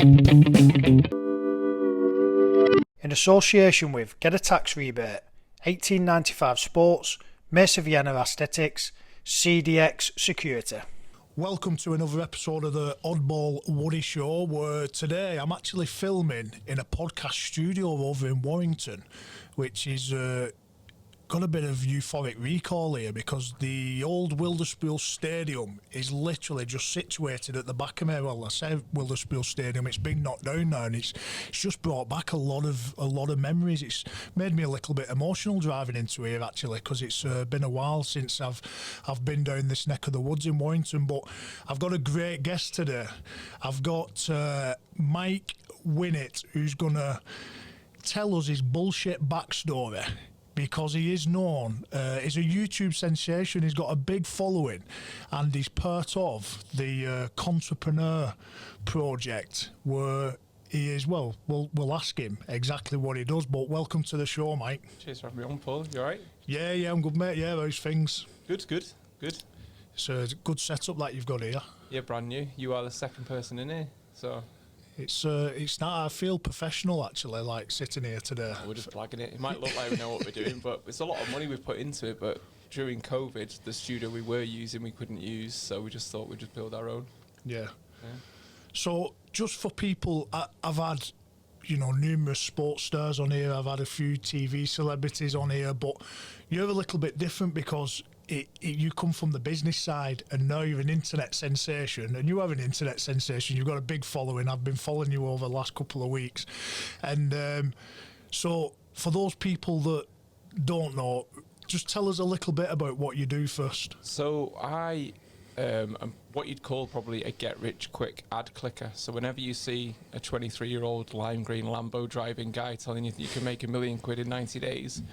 In association with Get a Tax Rebate, 1895 Sports, Mesa Vienna Aesthetics, CDX Security. Welcome to another episode of the Oddball Woody Show, where today I'm actually filming in a podcast studio over in Warrington, which is got a bit of euphoric recall here because the old Wilderspool Stadium is literally just situated at the back of me. Well, I say Wilderspool Stadium, it's been knocked down now, and it's just brought back a lot of memories. It's made me a little bit emotional driving into here actually, because it's been a while since I've been down this neck of the woods in Warrington. But I've got a great guest today. I've got Mike Winnet, who's gonna tell us his bullshit backstory, because he is known, he's a YouTube sensation, he's got a big following, and he's part of the Contrepreneur project, where he is, well, we'll ask him exactly what he does, but welcome to the show, Mike. Cheers for having me on, Paul. You alright? Yeah, I'm good, mate. Yeah, those things. Good. It's a good setup that you've got here. Yeah, brand new. You are the second person in here, so... It's not. I feel professional actually, like sitting here today. We're just blagging it. It might look like we know what we're doing, but it's a lot of money we've put into it. But during COVID, the studio we were using we couldn't use, so we just thought we'd just build our own. Yeah. So just for people, I've had, numerous sports stars on here. I've had a few TV celebrities on here, but you're a little bit different because you come from the business side, and now you're an internet sensation, and you are an internet sensation. You've got a big following. I've been following you over the last couple of weeks, and so for those people that don't know, just tell us a little bit about what you do first. So I am what you'd call probably a get-rich-quick ad clicker. So whenever you see a 23-year-old lime green Lambo driving guy telling you that you can make £1 million in 90 days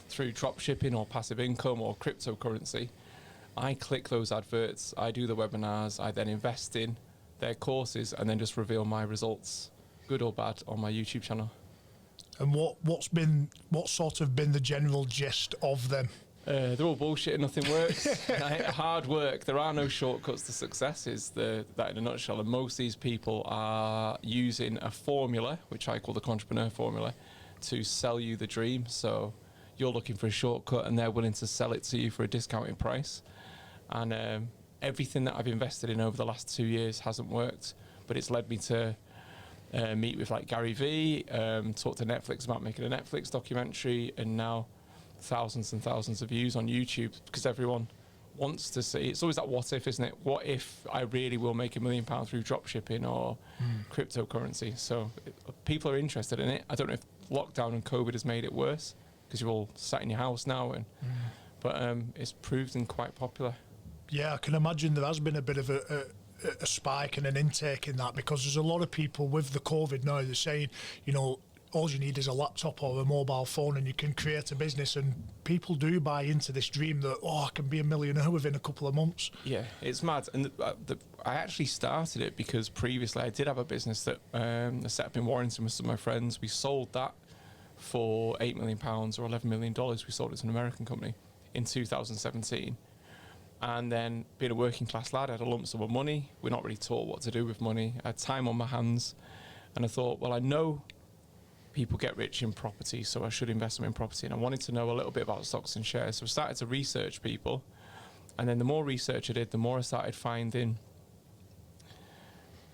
through drop shipping or passive income or cryptocurrency, I click those adverts, I do the webinars, I then invest in their courses and then just reveal my results, good or bad, on my YouTube channel. And what's sort of been the general gist of them? They're all bullshit and nothing works. Hard work. There are no shortcuts to success, is that in a nutshell. And most of these people are using a formula, which I call the Contrepreneur formula, to sell you the dream. So you're looking for a shortcut and they're willing to sell it to you for a discounted price. And everything that I've invested in over the last 2 years hasn't worked, but it's led me to meet with like Gary Vee, talk to Netflix about making a Netflix documentary, and now thousands and thousands of views on YouTube, because everyone wants to see. It's always that what if, isn't it? What if I really will make £1 million through drop shipping or cryptocurrency? So people are interested in it. I don't know if lockdown and COVID has made it worse, because you're all sat in your house now, but it's proven quite popular. Yeah, I can imagine there has been a bit of a spike and an intake in that, because there's a lot of people with the COVID now, they're saying, all you need is a laptop or a mobile phone and you can create a business, and people do buy into this dream that, I can be a millionaire within a couple of months. Yeah, it's mad. And I actually started it because previously I did have a business that I set up in Warrington with some of my friends. We sold that for £8 million or $11 million. We sold it to an American company in 2017. And then, being a working class lad, I had a lump sum of money. We're not really taught what to do with money. I had time on my hands, and I thought, well, I know people get rich in property, so I should invest them in property. And I wanted to know a little bit about stocks and shares. So I started to research people, and then the more research I did, the more I started finding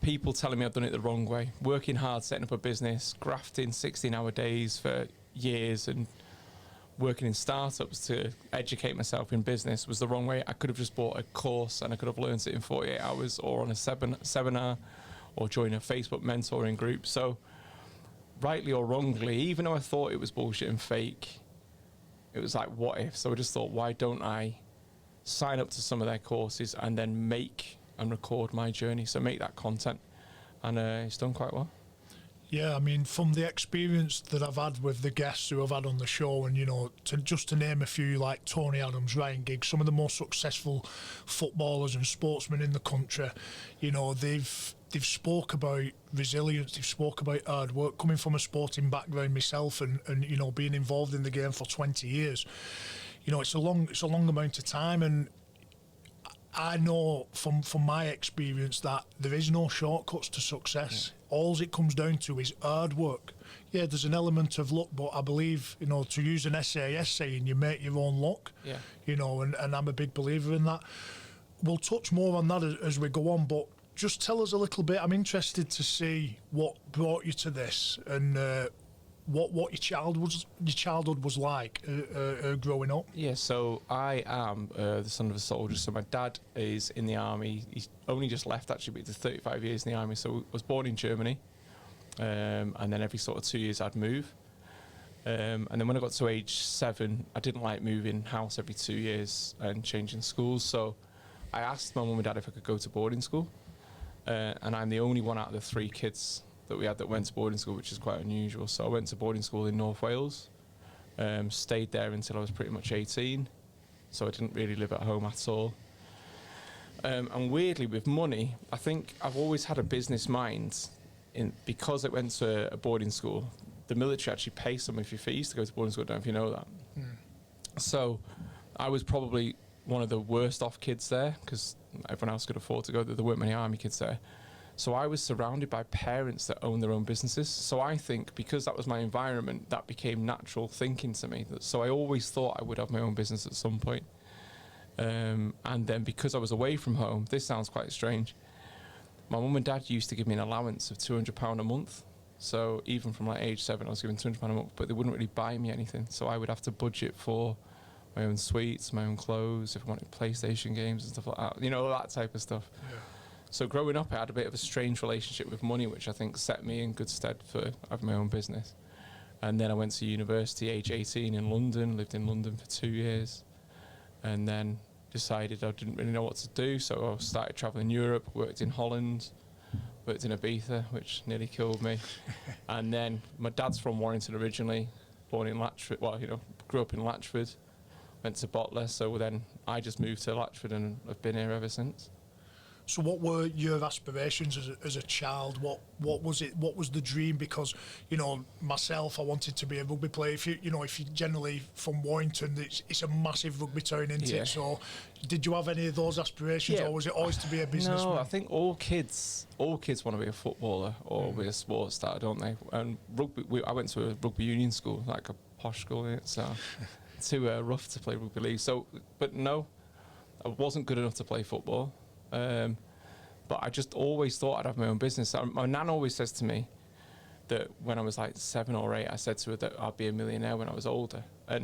people telling me I've done it the wrong way. Working hard, setting up a business, grafting 16-hour days for years, and working in startups to educate myself in business was the wrong way. I could have just bought a course and I could have learned it in 48 hours, or on a seminar, or join a Facebook mentoring group. So rightly or wrongly, even though I thought it was bullshit and fake, it was like, what if? So I just thought, why don't I sign up to some of their courses and then make and record my journey, so make that content. And it's done quite well. Yeah, I mean, from the experience that I've had with the guests who I've had on the show, and to name a few, like Tony Adams, Ryan Giggs, some of the most successful footballers and sportsmen in the country, they've spoke about resilience, they've spoke about hard work. Coming from a sporting background myself, and being involved in the game for 20 years, it's a long amount of time, and I know from my experience that there is no shortcuts to success. all it comes down to is hard work. Yeah, there's an element of luck, but I believe, to use an SAS saying, you make your own luck. Yeah. And I'm a big believer in that. We'll touch more on that as we go on, but just tell us a little bit. I'm interested to see what brought you to this and what your childhood was like growing up. Yeah, so I am the son of a soldier. So my dad is in the army. He's only just left, actually, but he's 35 years in the army. So I was born in Germany, and then every sort of 2 years I'd move. And then when I got to age 7, I didn't like moving house every 2 years and changing schools. So I asked my mum and dad if I could go to boarding school. And I'm the only one out of the 3 kids that we had that went to boarding school, which is quite unusual. So I went to boarding school in North Wales, stayed there until I was pretty much 18. So I didn't really live at home at all. And weirdly, with money, I think I've always had a business mind. Because I went to a boarding school, the military actually pays some of your fees to go to boarding school. I don't know if you know that. So I was probably one of the worst off kids there, because everyone else could afford to go. There weren't many army kids there. So I was surrounded by parents that own their own businesses. So I think because that was my environment, that became natural thinking to me. So I always thought I would have my own business at some point. And then because I was away from home, this sounds quite strange, my mum and dad used to give me an allowance of £200 a month. So even from like age 7, I was given £200 a month, but they wouldn't really buy me anything. So I would have to budget for my own sweets, my own clothes, if I wanted PlayStation games and stuff like that, that type of stuff. Yeah. So growing up, I had a bit of a strange relationship with money, which I think set me in good stead for having my own business. And then I went to university, age 18, in London, lived in London for 2 years, and then decided I didn't really know what to do, so I started travelling Europe, worked in Holland, worked in Ibiza, which nearly killed me. And then my dad's from Warrington originally, born in Latchford, grew up in Latchford, went to Bottler, so then I just moved to Latchford and I've been here ever since. So what were your aspirations as a child? What was it? What was the dream? Because myself, I wanted to be a rugby player. If you generally from Warrington, it's a massive rugby town, isn't it? So did you have any of those aspirations, or was it always to be a businessman? No, I think all kids want to be a footballer or be a sports star, don't they? And rugby, I went to a rugby union school, like a posh school, so too rough to play rugby league. So, but no, I wasn't good enough to play football. But I just always thought I'd have my own business. My nan always says to me that when I was like 7 or 8, I said to her that I'd be a millionaire when I was older. But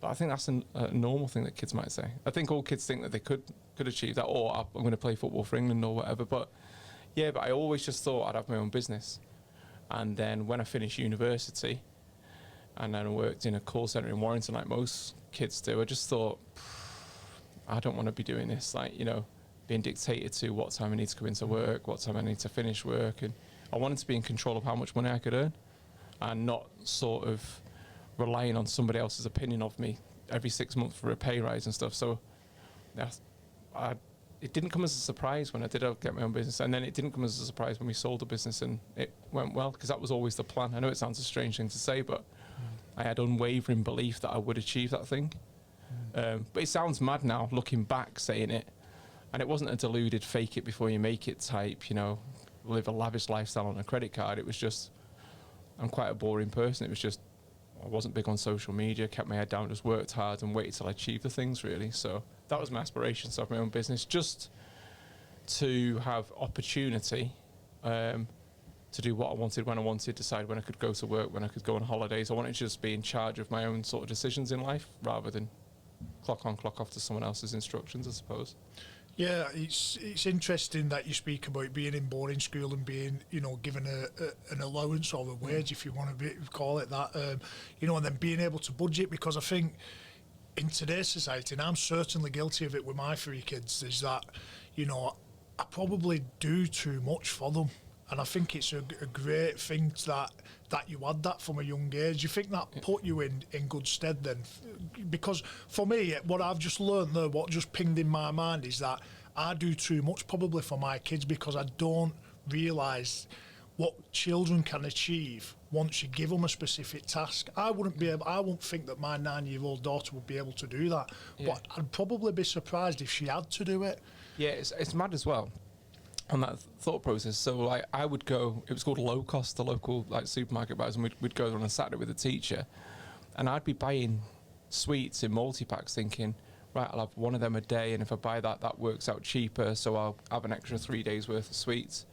I think that's a normal thing that kids might say. I think all kids think that they could achieve that, or I'm going to play football for England or whatever. But I always just thought I'd have my own business. And then when I finished university, and then I worked in a call centre in Warrington like most kids do, I just thought, I don't want to be doing this, being dictated to what time I need to come into work, what time I need to finish work. And I wanted to be in control of how much money I could earn and not sort of relying on somebody else's opinion of me every 6 months for a pay rise and stuff. So it didn't come as a surprise when I did get my own business, and then it didn't come as a surprise when we sold the business and it went well, because that was always the plan. I know it sounds a strange thing to say, but I had unwavering belief that I would achieve that thing. But it sounds mad now, looking back, saying it. And it wasn't a deluded fake it before you make it type, live a lavish lifestyle on a credit card. It was just, I'm quite a boring person. It was just, I wasn't big on social media, kept my head down, just worked hard and waited till I achieved the things, really. So that was my aspiration, to have my own business, just to have opportunity to do what I wanted when I wanted, decide when I could go to work, when I could go on holidays. I wanted to just be in charge of my own sort of decisions in life, rather than clock on, clock off to someone else's instructions, I suppose. Yeah, it's interesting that you speak about being in boarding school and being, given an allowance or a wage, if you want to call it that, and then being able to budget, because I think in today's society, and I'm certainly guilty of it with my 3 kids, is that, I probably do too much for them. And I think it's a great thing that you had that from a young age. You think that put you in good stead then? Because for me, what I've just learned there, what just pinged in my mind, is that I do too much probably for my kids, because I don't realise what children can achieve once you give them a specific task. I wouldn't think that my 9-year-old daughter would be able to do that. Yeah. But I'd probably be surprised if she had to do it. Yeah, it's mad as well. on that thought process. So like I would go, it was called Low Cost, the local like supermarket buyers, and we'd go there on a Saturday with a teacher, and I'd be buying sweets in multi-packs thinking, right, I'll have one of them a day, and if I buy that, that works out cheaper, so I'll have an extra 3 days worth of sweets.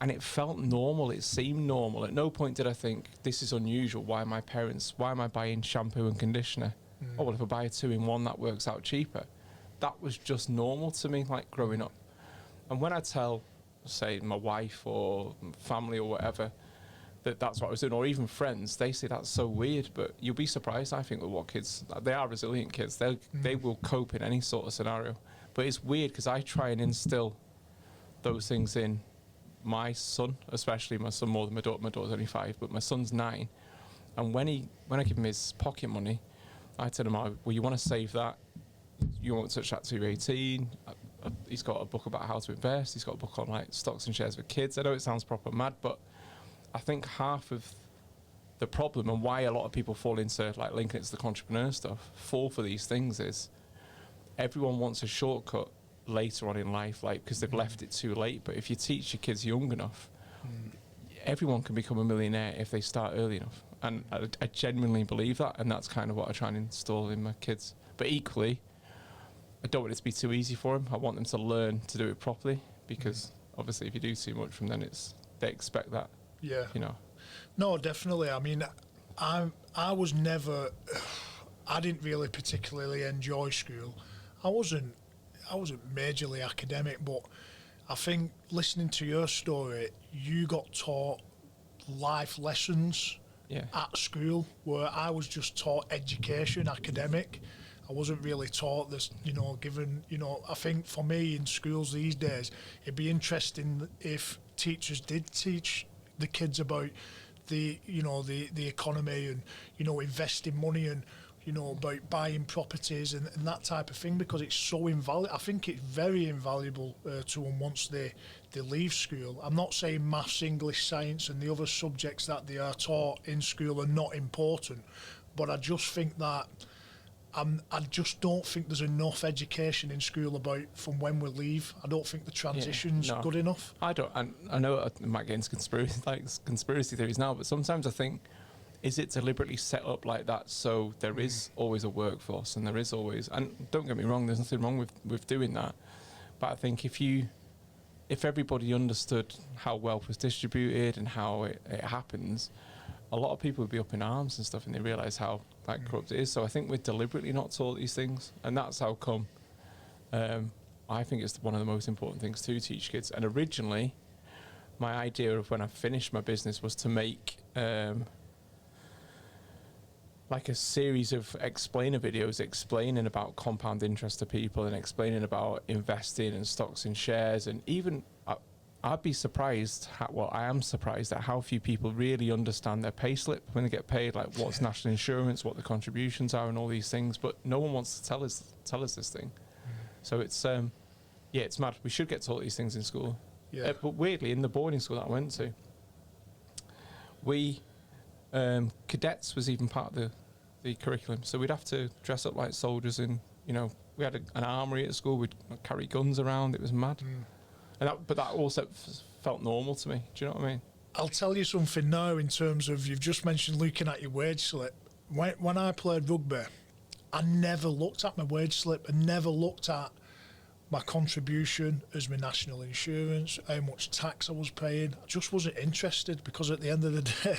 And it felt normal, it seemed normal. At no point did I think, this is unusual, why am I buying shampoo and conditioner? Oh, well, if I buy a 2-in-1, that works out cheaper. That was just normal to me, like growing up. And when I tell, say, my wife or family or whatever, that's what I was doing, or even friends, they say that's so weird, but you'll be surprised, I think, with what kids, they are resilient kids, they will cope in any sort of scenario. But it's weird because I try and instill those things in my son, especially my son more than my daughter. My daughter's only 5, but my son's 9. And when I give him his pocket money, I tell him, well, you want to save that, you won't touch that till you're 18. He's got a book about how to invest, he's got a book on like stocks and shares for kids. I know it sounds proper mad, but I think half of the problem and why a lot of people fall into like linking it to the Contrepreneur stuff, fall for these things, is everyone wants a shortcut later on in life, like because they've left it too late. But if you teach your kids young enough, everyone can become a millionaire if they start early enough. And I genuinely believe that, and that's kind of what I try and install in my kids. But equally, I don't want it to be too easy for them. I want them to learn to do it properly, because obviously if you do too much from them, they expect that. Yeah. You know. No, definitely. I mean, I was never, I didn't really particularly enjoy school. I wasn't majorly academic, but I think listening to your story, you got taught life lessons at school, where I was just taught education, academic. I wasn't really taught this, given, I think for me in schools these days, it'd be interesting if teachers did teach the kids about the economy and, investing money and, about buying properties and that type of thing, because it's so invaluable. I think it's very invaluable to them once they leave school. I'm not saying maths, English, science and the other subjects that they are taught in school are not important, but I just think that I just don't think there's enough education in school about from when we leave. I don't think the transition's good enough. I don't. I know I might get into conspiracy theories now, but sometimes I think, is it deliberately set up like that so there is always a workforce, and there is always, and don't get me wrong, there's nothing wrong with doing that, but I think if everybody understood how wealth was distributed and how it happens, a lot of people would be up in arms and stuff, and they realise how corrupt it is. So I think we're deliberately not taught these things, and that's how come I think it's one of the most important things to teach kids. And originally, my idea of when I finished my business was to make like a series of explainer videos explaining about compound interest to people and explaining about investing and stocks and shares. And even I'd be surprised, I am surprised at how few people really understand their pay slip when they get paid, like what's national insurance, what the contributions are and all these things, but no one wants to tell us this thing. So it's it's mad. We should get taught these things in school. But weirdly, in the boarding school that I went to, we cadets was even part of the curriculum, so we'd have to dress up like soldiers, and we had an armory at school, we'd carry guns around. It was mad. But that also felt normal to me. Do you know what I mean? I'll tell you something now in terms of, you've just mentioned looking at your wage slip. When I played rugby, I never looked at my wage slip and never looked at my contribution as my national insurance, how much tax I was paying. I just wasn't interested, because at the end of the day,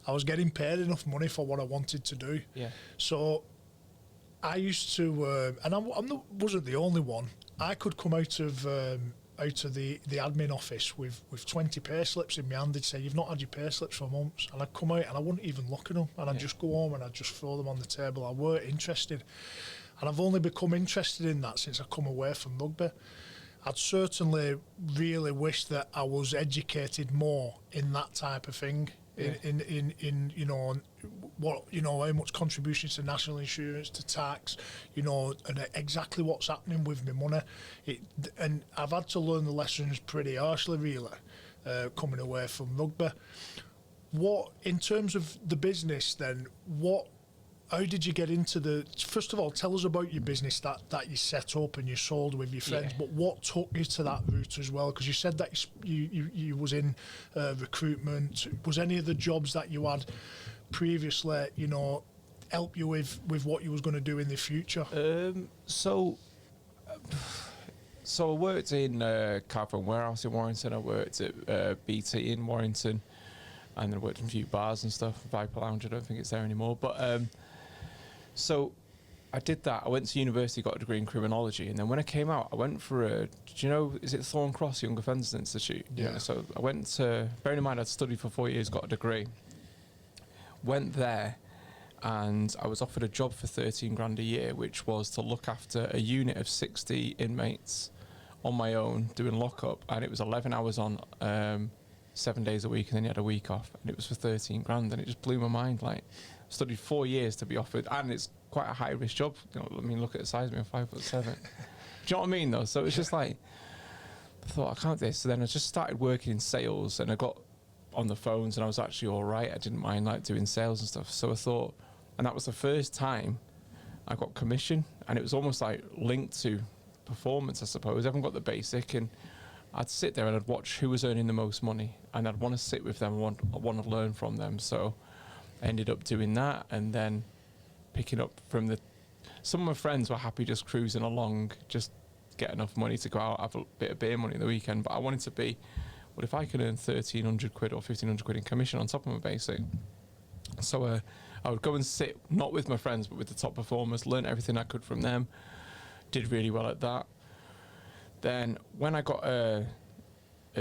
I was getting paid enough money for what I wanted to do. Yeah. So I used to, and I wasn't the only one. I could come out of the admin office with 20 pay slips in my hand. They'd say, you've not had your pay slips for months. And I'd come out and I wouldn't even look at them. And I'd just go home and I'd just throw them on the table. I weren't interested. And I've only become interested in that since I come away from rugby. I'd certainly really wish that I was educated more in that type of thing. In what, how much contributions to national insurance, to tax, and exactly what's happening with my money. And I've had to learn the lessons pretty harshly, really, coming away from rugby. What, in terms of the business then, what how did you get into the? First of all, tell us about your business that you set up and you sold with your friends. Yeah. But what took you to that route as well? Because you said that you was in recruitment. Was any of the jobs that you had previously, help you with what you was going to do in the future? So I worked in Caravan Warehouse in Warrington. I worked at BT in Warrington, and then I worked in a few bars and stuff. Viper Lounge, I don't think it's there anymore. But so I did that. I went to university, got a degree in criminology, and then when I came out, I went for is it Thorncross Young Offenders Institute? Yeah. So I went to, bearing in mind I'd studied for 4 years, got a degree, went there, and I was offered a job for 13 grand a year, which was to look after a unit of 60 inmates on my own, doing lockup, and it was 11 hours on, 7 days a week, and then you had a week off, and it was for 13 grand, and it just blew my mind. Like, studied 4 years to be offered, and it's quite a high risk job. I mean, look at the size of me, I'm 5'7". Do you know what I mean, though? So it's just like, I thought, I can't do this. So then I just started working in sales, and I got on the phones, and I was actually all right. I didn't mind like doing sales and stuff. So I thought, and that was the first time I got commission, and it was almost like linked to performance, I suppose. Everyone got the basic, and I'd sit there and I'd watch who was earning the most money, and I'd want to sit with them, I want to learn from them. So I ended up doing that, and then picking up from some of my friends were happy just cruising along, just get enough money to go out, have a bit of beer money in the weekend. But I wanted to be, well, if I could earn 1,300 quid or 1,500 quid in commission on top of my basic. So I would go and sit, not with my friends, but with the top performers, learn everything I could from them, did really well at that. Then when I got a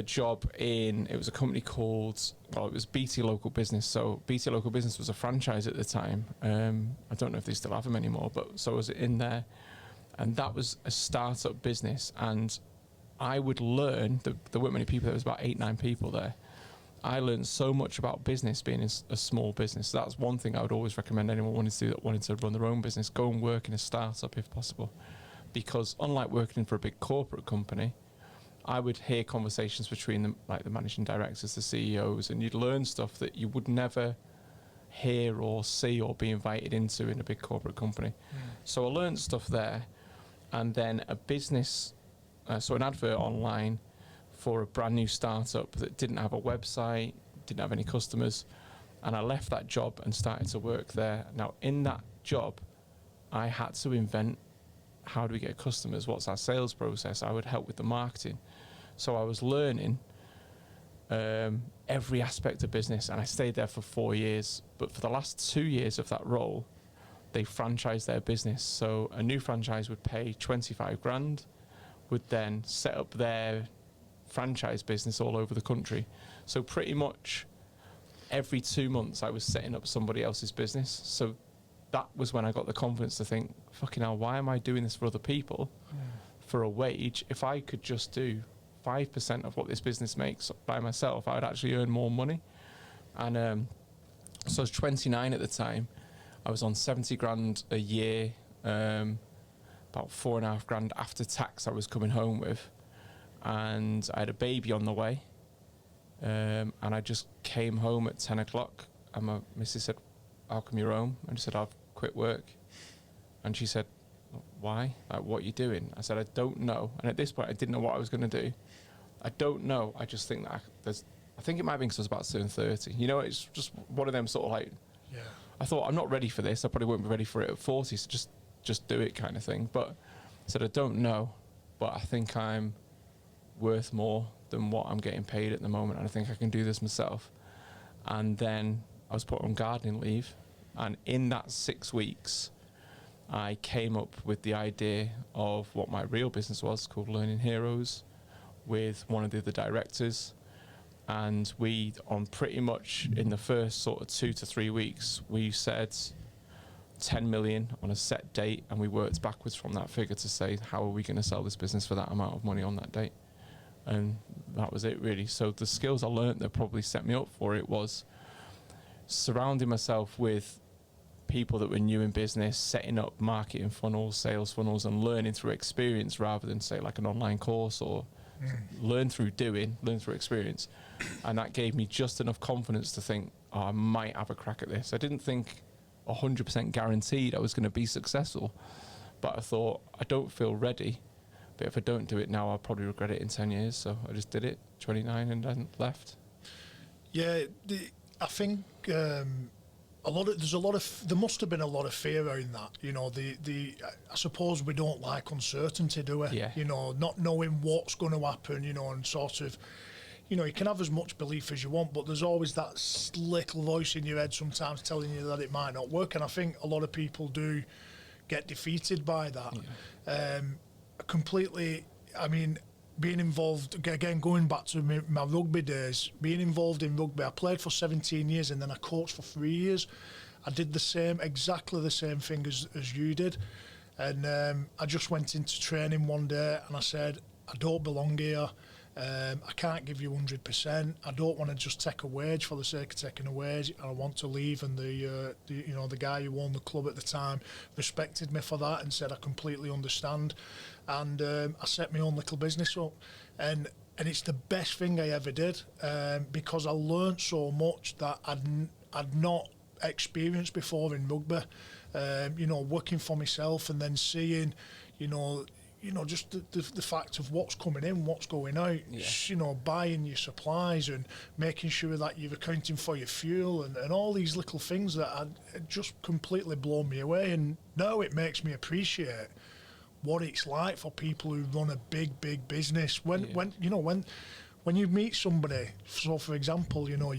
job it was a company called, it was BT Local Business. So BT Local Business was a franchise at the time. I don't know if they still have them anymore, but so I was in there, and that was a startup business. And I would learn, there weren't many people, there was about 8-9 people there. I learned so much about business being in a small business. So that's one thing I would always recommend anyone wanting to do that, wanting to run their own business, go and work in a startup if possible. Because unlike working for a big corporate company, I would hear conversations between them, like the managing directors, the CEOs, and you'd learn stuff that you would never hear or see or be invited into in a big corporate company. So I learned stuff there, and then a business, so an advert online for a brand new startup that didn't have a website, didn't have any customers, and I left that job and started to work there. Now in that job, I had to invent, how do we get customers? What's our sales process? I would help with the marketing. So I was learning every aspect of business, and I stayed there for 4 years. But for the last 2 years of that role, they franchised their business. So a new franchise would pay 25 grand, would then set up their franchise business all over the country. So pretty much every 2 months I was setting up somebody else's business. So that was when I got the confidence to think, fucking hell, why am I doing this for other people for a wage? If I could just do 5% of what this business makes by myself, I would actually earn more money. And so I was 29 at the time. I was on 70 grand a year, about 4.5 grand after tax I was coming home with. And I had a baby on the way. And I just came home at 10 o'clock, and my missus said, how come you're home? And I said, I've quit work. And she said, why? Like, what are you doing? I said, I don't know. And at this point, I didn't know what I was going to do. I don't know. I just think that I think it might be because I was about to turn 30. You know, it's just one of them sort of like, Yeah. I thought, I'm not ready for this. I probably won't be ready for it at 40, so just do it kind of thing. But I said, I don't know, but I think I'm worth more than what I'm getting paid at the moment, and I think I can do this myself. And then I was put on gardening leave, and in that 6 weeks, I came up with the idea of what my real business was, called Learning Heroes, with one of the other directors. And we, on pretty much in the first sort of 2 to 3 weeks, we said 10 million on a set date, and we worked backwards from that figure to say, how are we going to sell this business for that amount of money on that date? And that was it, really. So the skills I learned that probably set me up for it was surrounding myself with people that were new in business, setting up marketing funnels, sales funnels, and learning through experience rather than, say, like an online course, or learn through doing, learn through experience. And that gave me just enough confidence to think, oh, I might have a crack at this. I didn't think 100% guaranteed I was going to be successful. But I thought, I don't feel ready. But if I don't do it now, I'll probably regret it in 10 years. So I just did it, 29, and then left. Yeah, I think there must have been a lot of fear in that. You know, I suppose we don't like uncertainty, do we? Yeah. You know, not knowing what's going to happen, you know, and sort of, you know, you can have as much belief as you want, but there's always that little voice in your head sometimes telling you that it might not work. And I think a lot of people do get defeated by that. Yeah. Completely, I mean, being involved, again, going back to my rugby days, being involved in rugby, I played for 17 years and then I coached for 3 years. I did exactly the same thing as you did. And I just went into training one day and I said, I don't belong here. I can't give you 100%. I don't want to just take a wage for the sake of taking a wage. I want to leave. And the guy who owned the club at the time respected me for that and said, I completely understand. And I set my own little business up. And it's the best thing I ever did because I learned so much that I'd not experienced before in rugby. You know, working for myself and then seeing, you know, just the fact of what's coming in, what's going out, you know, buying your supplies and making sure that you're accounting for your fuel and all these little things that had just completely blown me away. And now it makes me appreciate what it's like for people who run a big business. When you meet somebody, so for example, you know,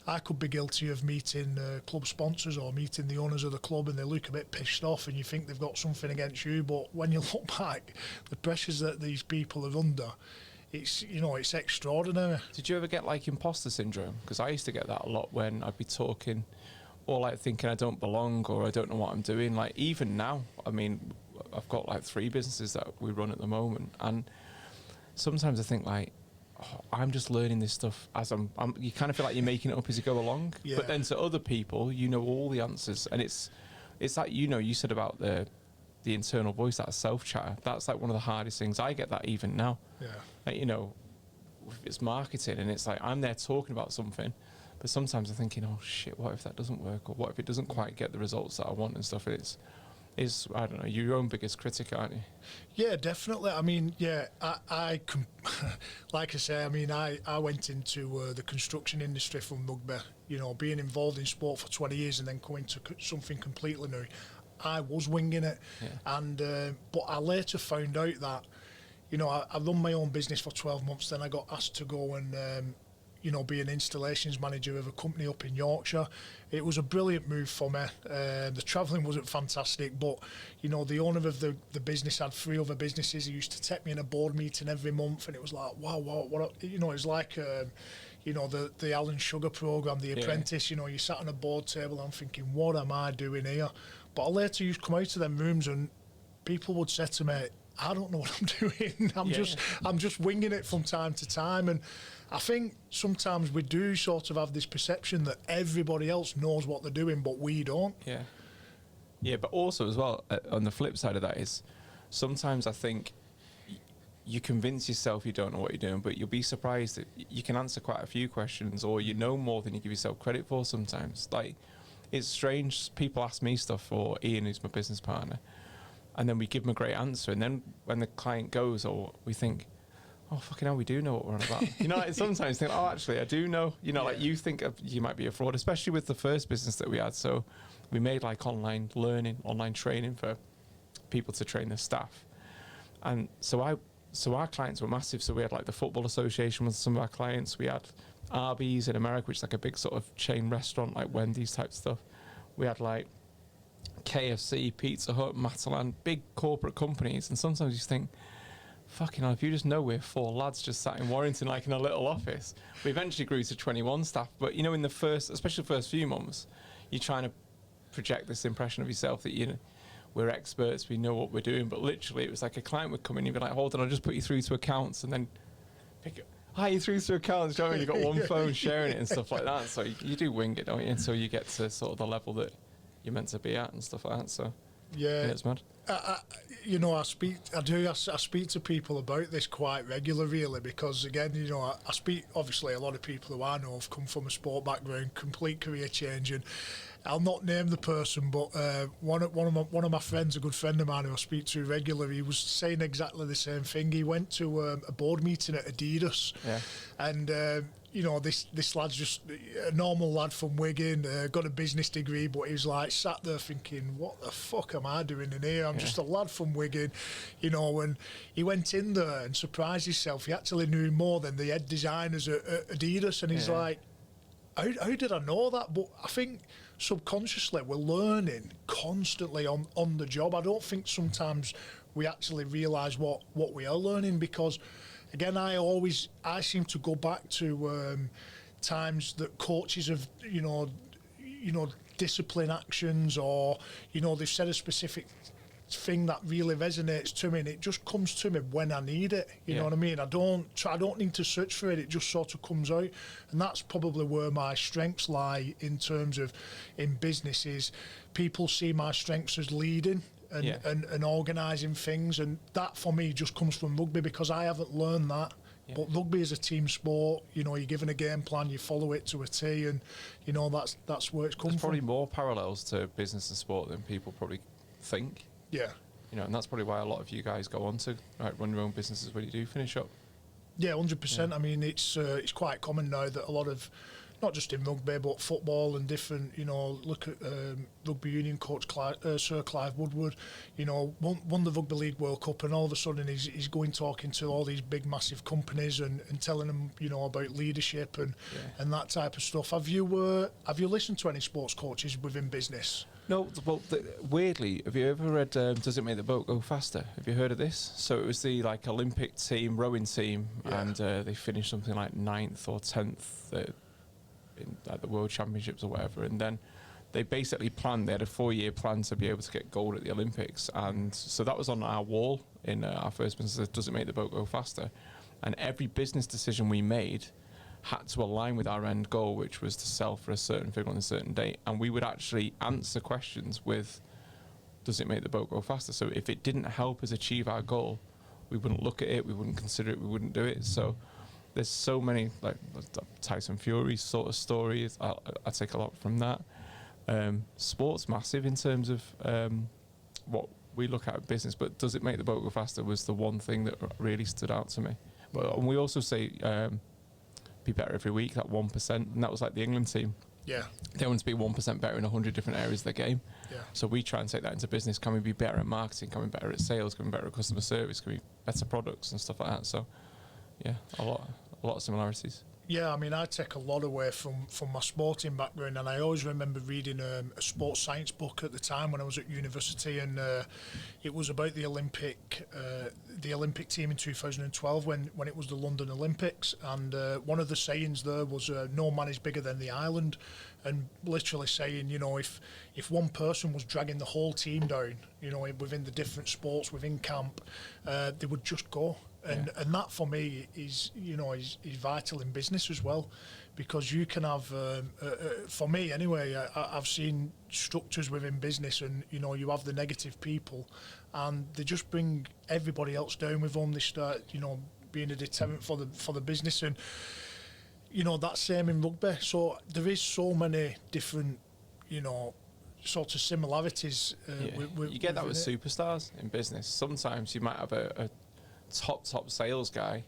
I could be guilty of meeting club sponsors or meeting the owners of the club and they look a bit pissed off and you think they've got something against you, but when you look back, the pressures that these people are under, it's extraordinary. Did you ever get like imposter syndrome? Because I used to get that a lot when I'd be talking or like thinking I don't belong or I don't know what I'm doing. Like even now, I mean, I've got like 3 businesses that we run at the moment, and sometimes I think like, I'm just learning this stuff as you kind of feel like you're making it up as you go along. Yeah. But then to other people, you know all the answers, and it's like, you know, you said about the internal voice, that self-chatter. That's like one of the hardest things. I get that even now. Yeah. Like, you know, it's marketing, and it's like I'm there talking about something, but sometimes I'm thinking, oh shit, what if that doesn't work, or what if it doesn't quite get the results that I want and stuff. And it's I don't know, you're your own biggest critic, aren't you? Yeah, definitely. I mean, yeah, I like I say, I mean, I went into the construction industry from rugby, you know, being involved in sport for 20 years and then going to something completely new. I was winging it. Yeah. And but I later found out that, you know, I run my own business for 12 months, then I got asked to go and you know, be an installations manager of a company up in Yorkshire. It was a brilliant move for me. The travelling wasn't fantastic, but, you know, the owner of the business had 3 other businesses. He used to take me in a board meeting every month, and it was like, wow, what you know, it's like, you know, the Alan Sugar programme, The Apprentice. You know, you sat on a board table, and I'm thinking, what am I doing here? But I later used to come out of them rooms, and people would say to me, I don't know what I'm doing. I'm just winging it from time to time. And I think sometimes we do sort of have this perception that everybody else knows what they're doing, but we don't. Yeah. Yeah, but also as well, on the flip side of that is, sometimes I think you convince yourself you don't know what you're doing, but you'll be surprised that you can answer quite a few questions, or you know more than you give yourself credit for sometimes. Like, it's strange. People ask me stuff, or Ian, who's my business partner, and then we give them a great answer, and then when the client goes, or we think, oh, fucking hell, we do know what we're on about. You know, like sometimes think, oh, actually, I do know. You know, like you think you might be a fraud, especially with the first business that we had. So we made like online learning, online training for people to train their staff. And so our clients were massive. So we had like the Football Association with some of our clients. We had Arby's in America, which is like a big sort of chain restaurant, like Wendy's type stuff. We had like KFC, Pizza Hut, Matalan, big corporate companies. And sometimes you just think, fucking hell, if you just know we're 4 lads just sat in Warrington like in a little office. We eventually grew to 21 staff, but you know, in the especially the first few months, you're trying to project this impression of yourself that, you know, we're experts, we know what we're doing, but literally it was like a client would come in, you'd be like, hold on, I'll just put you through to accounts, and then pick it. Hi, you're through to accounts, you know, you've got one phone sharing it and stuff like that. So you do wing it, don't you? Until you get to sort of the level that you're meant to be at and stuff like that. So yeah, it's mad. You know, I speak to people about this quite regularly, really, because again, you know, I speak, obviously a lot of people who I know have come from a sport background, complete career change, and I'll not name the person, but one of my friends, a good friend of mine who I speak to regularly, he was saying exactly the same thing. He went to a board meeting at Adidas, and this lad's just a normal lad from Wigan, got a business degree, but he was like sat there thinking, what the fuck am I doing in here? I'm just a lad from Wigan, and he went in there and surprised himself. He actually knew more than the head designers at Adidas, and he's like, how did I know that? But I think subconsciously we're learning constantly on the job. I don't think sometimes we actually realise what we are learning, because again, I seem to go back to times that coaches have, discipline actions, or, they've said a specific thing that really resonates to me, and it just comes to me when I need it. You know what I mean? I don't need to search for it. It just sort of comes out, and that's probably where my strengths lie in terms of in business. Is people see my strengths as leading and organising things, and that for me just comes from rugby, because I haven't learned that. But rugby is a team sport. You're given a game plan, you follow it to a T, and that's where it's come from. There's probably more parallels to business and sport than people probably think. Yeah. And that's probably why a lot of you guys go on to run your own businesses when you do finish up. Yeah, 100%. I mean, it's quite common now that a lot of, not just in rugby, but football and different, look at rugby union coach Sir Clive Woodward, won the Rugby League World Cup, and all of a sudden he's going talking to all these big, massive companies and telling them, about leadership and that type of stuff. Have you listened to any sports coaches within business? No, well, weirdly, have you ever read Does It Make the Boat Go Faster? Have you heard of this? So it was the Olympic team, rowing team, and they finished something like 9th or 10th at the World Championships or whatever, and then they basically planned, they had a 4-year plan to be able to get gold at the Olympics, and so that was on our wall in our first business, Does It Make the Boat Go Faster? And every business decision we made had to align with our end goal, which was to sell for a certain figure on a certain date, and we would actually answer questions with, does it make the boat go faster? So if it didn't help us achieve our goal, we wouldn't look at it, we wouldn't consider it, we wouldn't do it. So there's so many, like Tyson Fury sort of stories, I take a lot from that. Sport's massive in terms of what we look at business, but does it make the boat go faster was the one thing that really stood out to me. But and we also say be better every week, that 1%, and that was like the England team. Yeah. They want to be 1% better in 100 different areas of the game. Yeah. So we try and take that into business. Can we be better at marketing? Can we be better at sales? Can we be better at customer service? Can we be better products and stuff like that? So, yeah, a lot of similarities. Yeah, I mean, I take a lot away from my sporting background, and I always remember reading a sports science book at the time when I was at university, and it was about the Olympic team in 2012 when it was the London Olympics, and one of the sayings there was no man is bigger than the island, and literally saying, if one person was dragging the whole team down, within the different sports within camp, they would just go. And that for me is vital in business as well, because you can have, for me anyway, I've seen structures within business, and you have the negative people, and they just bring everybody else down with them. They start being a deterrent for the business, and that's same in rugby. So there is so many different sort of similarities. You get that with superstars in business. Sometimes you might have a top sales guy,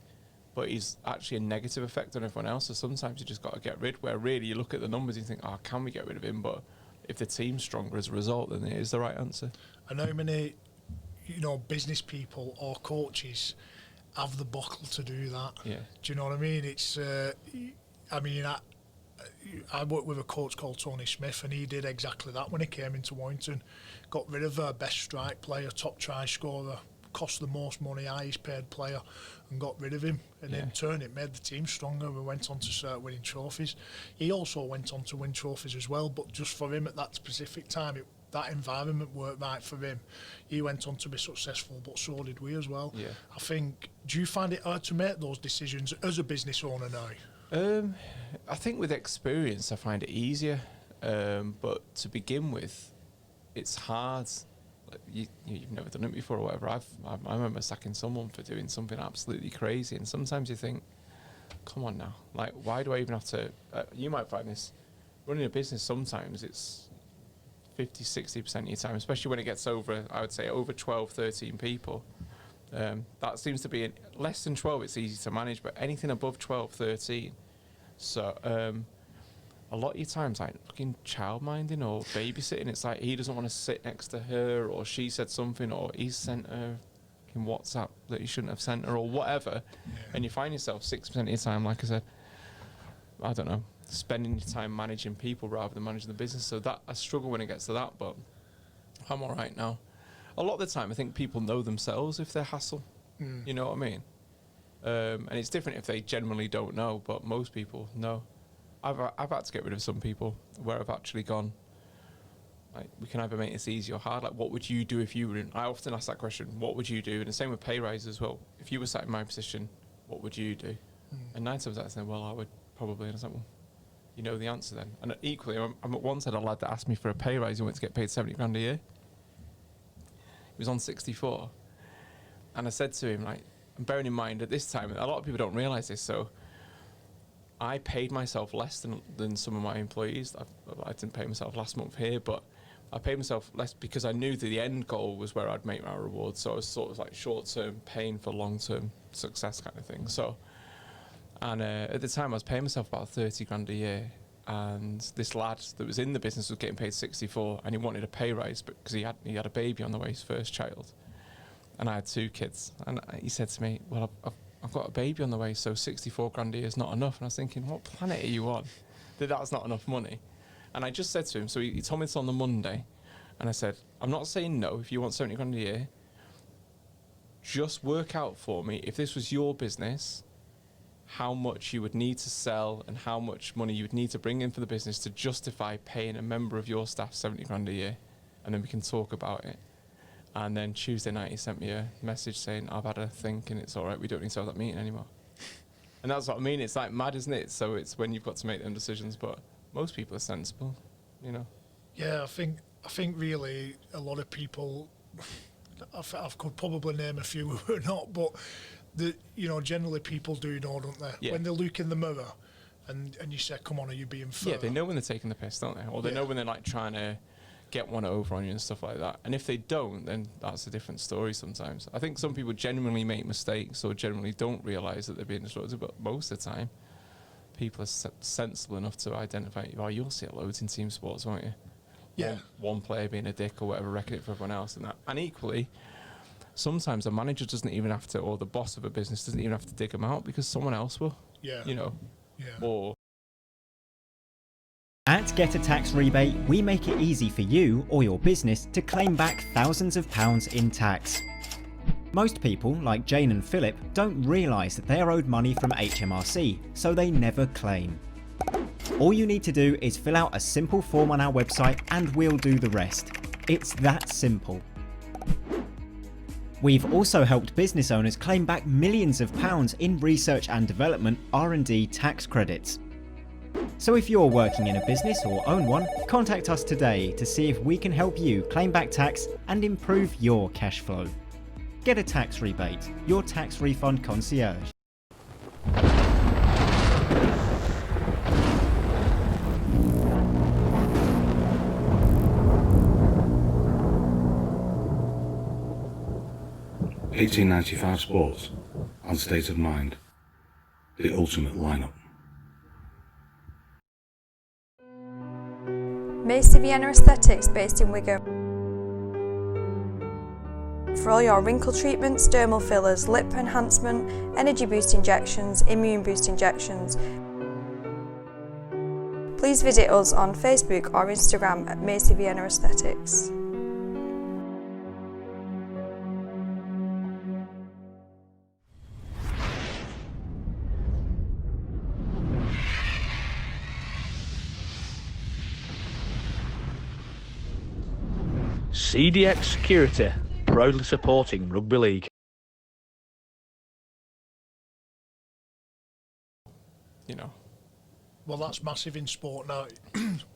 but he's actually a negative effect on everyone else. So sometimes you just got to get rid, where really you look at the numbers and you think, can we get rid of him? But if the team's stronger as a result, then it is the right answer. And how many business people or coaches have the bottle to do that? Yeah. Do you know what I mean? It's I worked with a coach called Tony Smith, and he did exactly that when he came into Warrington. Got rid of our best strike player, top try scorer, cost the most money, highest paid player, and got rid of him. And in turn, it made the team stronger. We went on to start winning trophies. He also went on to win trophies as well, but just for him at that specific time, that environment worked right for him. He went on to be successful, but so did we as well. Yeah. I think, do you find it hard to make those decisions as a business owner now? I think with experience, I find it easier. But to begin with, it's hard. You've never done it before or whatever. I remember sacking someone for doing something absolutely crazy, and sometimes you think, come on now, like, why do I even have to, you might find this, running a business sometimes 50, 60% of your time, especially when it gets over, I would say, over 12, 13 people. That seems to be less than 12, it's easy to manage, but anything above 12, 13. So a lot of your time's like fucking child minding or babysitting. It's like he doesn't want to sit next to her, or she said something, or he's sent her in WhatsApp that he shouldn't have sent her, or whatever. And you find yourself 6% of your time, like I said, I don't know, spending your time managing people rather than managing the business. So that I struggle when it gets to that, but I'm all right now. A lot of the time, I think people know themselves if they're hassle. You know what I mean? And it's different if they genuinely don't know, but most people know. I've had to get rid of some people where I've actually gone, like, we can either make this easy or hard. Like, what would you do if you were in? I often ask that question, what would you do? And the same with pay rise as well. If you were sat in my position, what would you do? And 9 times out of 10, well, I would probably. And I was like, well, you know the answer then. And equally, I'm at once had a lad that asked me for a pay rise. He wanted to get paid 70 grand a year. He was on 64. And I said to him, like, and bearing in mind at this time, a lot of people don't realise this, so I paid myself less than some of my employees. I didn't pay myself last month here, but I paid myself less because I knew that the end goal was where I'd make my reward. So I was sort of like short-term pain for long-term success kind of thing. So, and at the time I was paying myself about 30 grand a year, and this lad that was in the business was getting paid 64, and he wanted a pay rise because he had a baby on the way, his first child. And I had 2 kids, and he said to me, well, I've got a baby on the way, so 64 grand a year is not enough. And I was thinking, what planet are you on? That's not enough money. And I just said to him, so he told me this on the Monday, and I said, I'm not saying no if you want 70 grand a year. Just work out for me, if this was your business, how much you would need to sell and how much money you would need to bring in for the business to justify paying a member of your staff 70 grand a year. And then we can talk about it. And then Tuesday night he sent me a message saying, I've had a think and it's all right, we don't need to have that meeting anymore. And that's what I mean, it's like mad, isn't it? So it's when you've got to make them decisions, but most people are sensible, you know. Yeah, I think really a lot of people, I could probably name a few who are not, but generally people do know, don't they? Yeah. When they look in the mirror and you say, come on, are you being fair? Yeah, they know when they're taking the piss, don't they? Or they know when they're like trying to get one over on you and stuff like that. And if they don't, then that's a different story sometimes. I think some people genuinely make mistakes or generally don't realise that they're being disruptive, but most of the time, people are sensible enough to identify, oh, you'll see it loads in team sports, won't you? Yeah. One player being a dick or whatever, wrecking it for everyone else and that. And equally, sometimes a manager doesn't even have to, or the boss of a business doesn't even have to dig them out because someone else will. Yeah. You know? Yeah. Or At Get a Tax Rebate, we make it easy for you or your business to claim back thousands of pounds in tax. Most people, like Jane and Philip, don't realise that they are owed money from HMRC, so they never claim. All you need to do is fill out a simple form on our website and we'll do the rest. It's that simple. We've also helped business owners claim back millions of pounds in research and development R&D tax credits. So if you're working in a business or own one, contact us today to see if we can help you claim back tax and improve your cash flow. Get a Tax Rebate, your tax refund concierge. $18.95 Sports and State of Mind, the ultimate lineup. Macy Vienna Aesthetics based in Wigan. For all your wrinkle treatments, dermal fillers, lip enhancement, energy boost injections, immune boost injections. Please visit us on Facebook or Instagram at Macy Vienna Aesthetics. CDX Security, proudly supporting Rugby League. you know. Well, that's massive in sport now.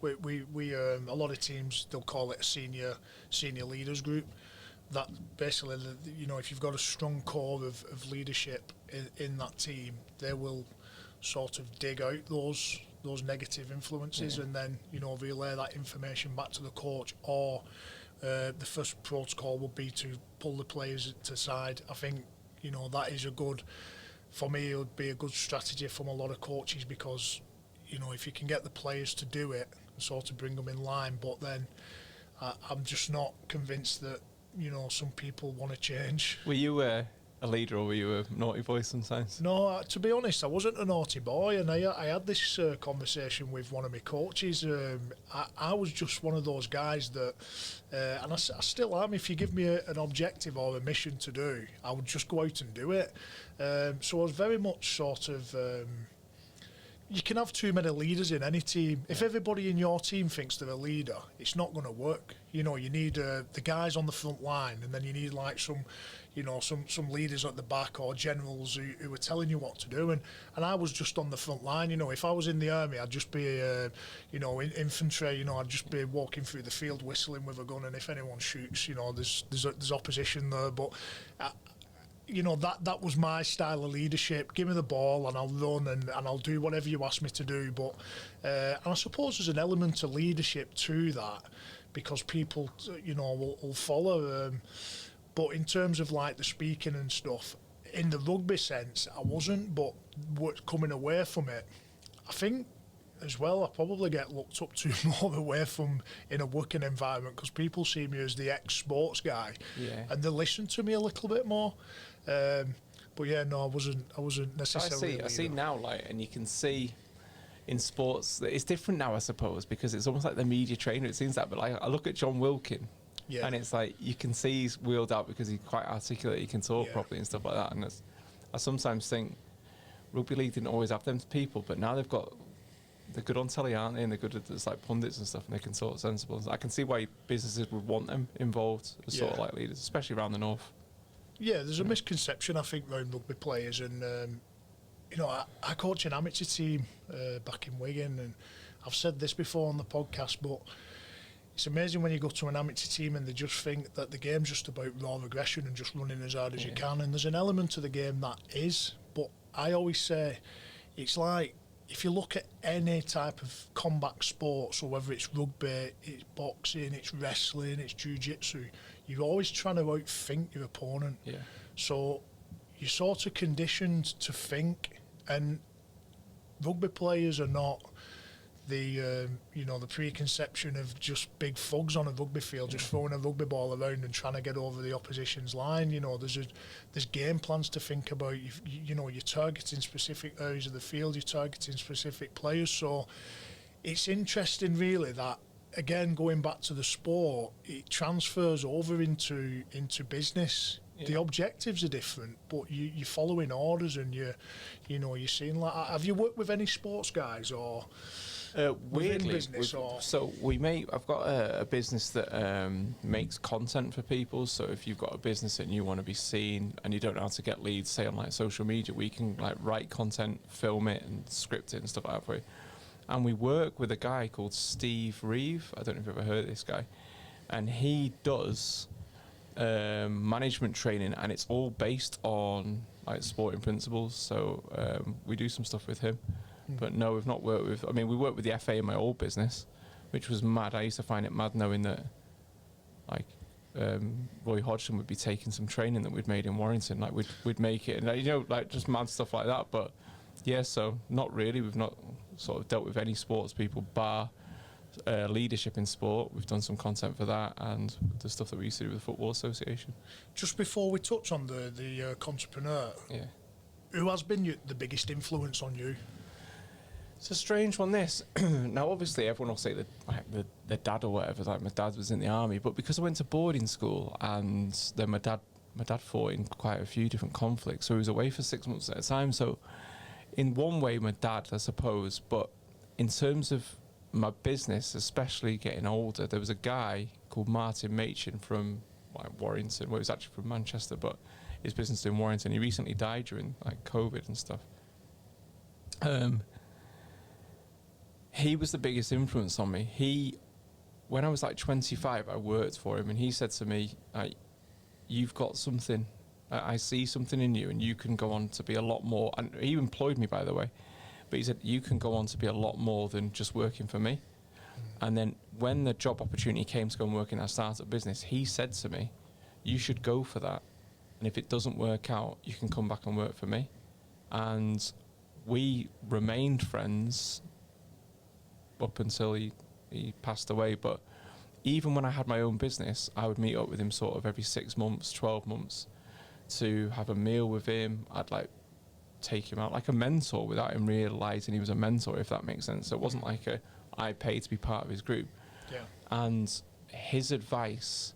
we a lot of teams, they'll call it a senior leaders group. That basically, if you've got a strong core of leadership in that team, they will sort of dig out those those negative influences, and then relay that information back to the coach, or the first protocol would be to pull the players to side. I think that is for me, it would be a good strategy from a lot of coaches, because if you can get the players to do it and sort of bring them in line, but then I'm just not convinced that some people want to change. Were you a leader, or were you a naughty boy sometimes? No, to be honest, I wasn't a naughty boy, and I had this conversation with one of my coaches. I was just one of those guys that, and I still am, if you give me an objective or a mission to do, I would just go out and do it. So I was very much sort of... you can have too many leaders in any team. If everybody in your team thinks they're a leader, it's not going to work. You need the guys on the front line, and then you need like some leaders at the back, or generals who are telling you what to do. And I was just on the front line. If I was in the army, I'd just be in infantry. I'd just be walking through the field whistling with a gun, and if anyone shoots, there's opposition there. But that was my style of leadership. Give me the ball and I'll run, and I'll do whatever you ask me to do. But and I suppose there's an element of leadership to that, because people will follow. But in terms of like the speaking and stuff, in the rugby sense, I wasn't. But coming away from it, I think as well, I probably get looked up to more away from in a working environment, because people see me as the ex-sports guy, and they listen to me a little bit more. But yeah, no, I wasn't necessarily. I see now, and you can see in sports that it's different now, I suppose, because it's almost like the media trainer. It seems that, but I look at John Wilkin, and it's like you can see he's wheeled out because he's quite articulate. He can talk properly and stuff like that. And I sometimes think rugby league didn't always have them people, but now they're good on telly, aren't they? And they're good at like pundits and stuff, and they can talk sensible. I can see why businesses would want them involved as sort of like leaders, especially around the north. Yeah, there's a misconception, I think, around rugby players, and I coach an amateur team back in Wigan, and I've said this before on the podcast, but it's amazing when you go to an amateur team and they just think that the game's just about raw aggression and just running as hard as you can, and there's an element to the game that is, but I always say it's like, if you look at any type of combat sport, so whether it's rugby, it's boxing, it's wrestling, it's jiu-jitsu, you're always trying to outthink your opponent. Yeah. So you're sort of conditioned to think, and rugby players are not the the preconception of just big thugs on a rugby field, just throwing a rugby ball around and trying to get over the opposition's line. There's game plans to think about. You're targeting specific areas of the field, you're targeting specific players. So it's interesting, really, that again, going back to the sport, it transfers over into business. Yeah. The objectives are different, but you're following orders, and you're seeing like. Have you worked with any sports guys or? Weirdly, business I've got a business that makes content for people. So if you've got a business and you want to be seen and you don't know how to get leads, say on like social media, we can like write content, film it, and script it and stuff like that for you. And we work with a guy called Steve Reeve. I don't know if you've ever heard of this guy, and he does management training, and it's all based on like sporting principles. So we do some stuff with him. But no, we've not worked with... we worked with the FA in my old business, which was mad. I used to find it mad knowing that, like, Roy Hodgson would be taking some training that we'd made in Warrington. Like, we'd make it, and, like, just mad stuff like that. But, yeah, so not really. We've not sort of dealt with any sports people, bar leadership in sport. We've done some content for that, and the stuff that we used to do with the Football Association. Just before we touch on the Contrepreneur, who has been the biggest influence on you? It's a strange one, this. Now, obviously, everyone will say that the dad or whatever, like my dad was in the army, but because I went to boarding school, and then my dad fought in quite a few different conflicts, so he was away for 6 months at a time. So in one way, my dad, I suppose, but in terms of my business, especially getting older, there was a guy called Martin Machin from Warrington. Well, he was actually from Manchester, but his business in Warrington. He recently died during like COVID and stuff. He was the biggest influence on me. When I was like 25, I worked for him, and he said to me, "You've got something. I see something in you, and you can go on to be a lot more." And he employed me, by the way, But he said, you can go on to be a lot more than just working for me. And then when the job opportunity came to go and work in our startup business, he said to me, you should go for that. And if it doesn't work out, you can come back and work for me. And we remained friends up until he passed away. But even when I had my own business, I would meet up with him sort of every 6 months, 12 months to have a meal with him. I'd like take him out like a mentor without him realising he was a mentor, if that makes sense. So it wasn't like I paid to be part of his group. Yeah. And his advice,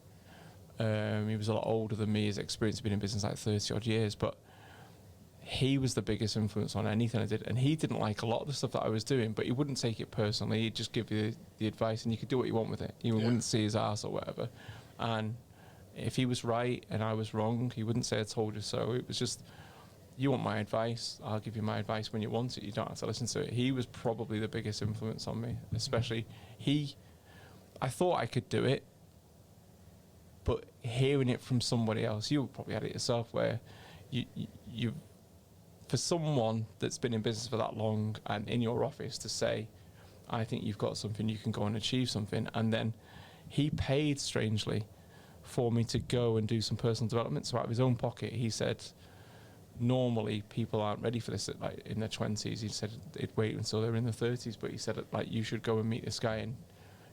he was a lot older than me. His experience had been in business like 30 odd years, but he was the biggest influence on anything I did. And he didn't like a lot of the stuff that I was doing, but he wouldn't take it personally. He'd just give you the advice and you could do what you want with it. He wouldn't see his ass or whatever. And if he was right and I was wrong, he wouldn't say I told you so. It was just, you want my advice, I'll give you my advice when you want it. You don't have to listen to it. He was probably the biggest influence on me, especially I thought I could do it, but hearing it from somebody else, you probably had it yourself, where you for someone that's been in business for that long and in your office to say, I think you've got something, you can go and achieve something. And then he paid, strangely, for me to go and do some personal development. So out of his own pocket, he said, normally people aren't ready for this at, like, in their 20s. He said it'd wait until they're in their 30s, but he said, like, you should go and meet this guy. And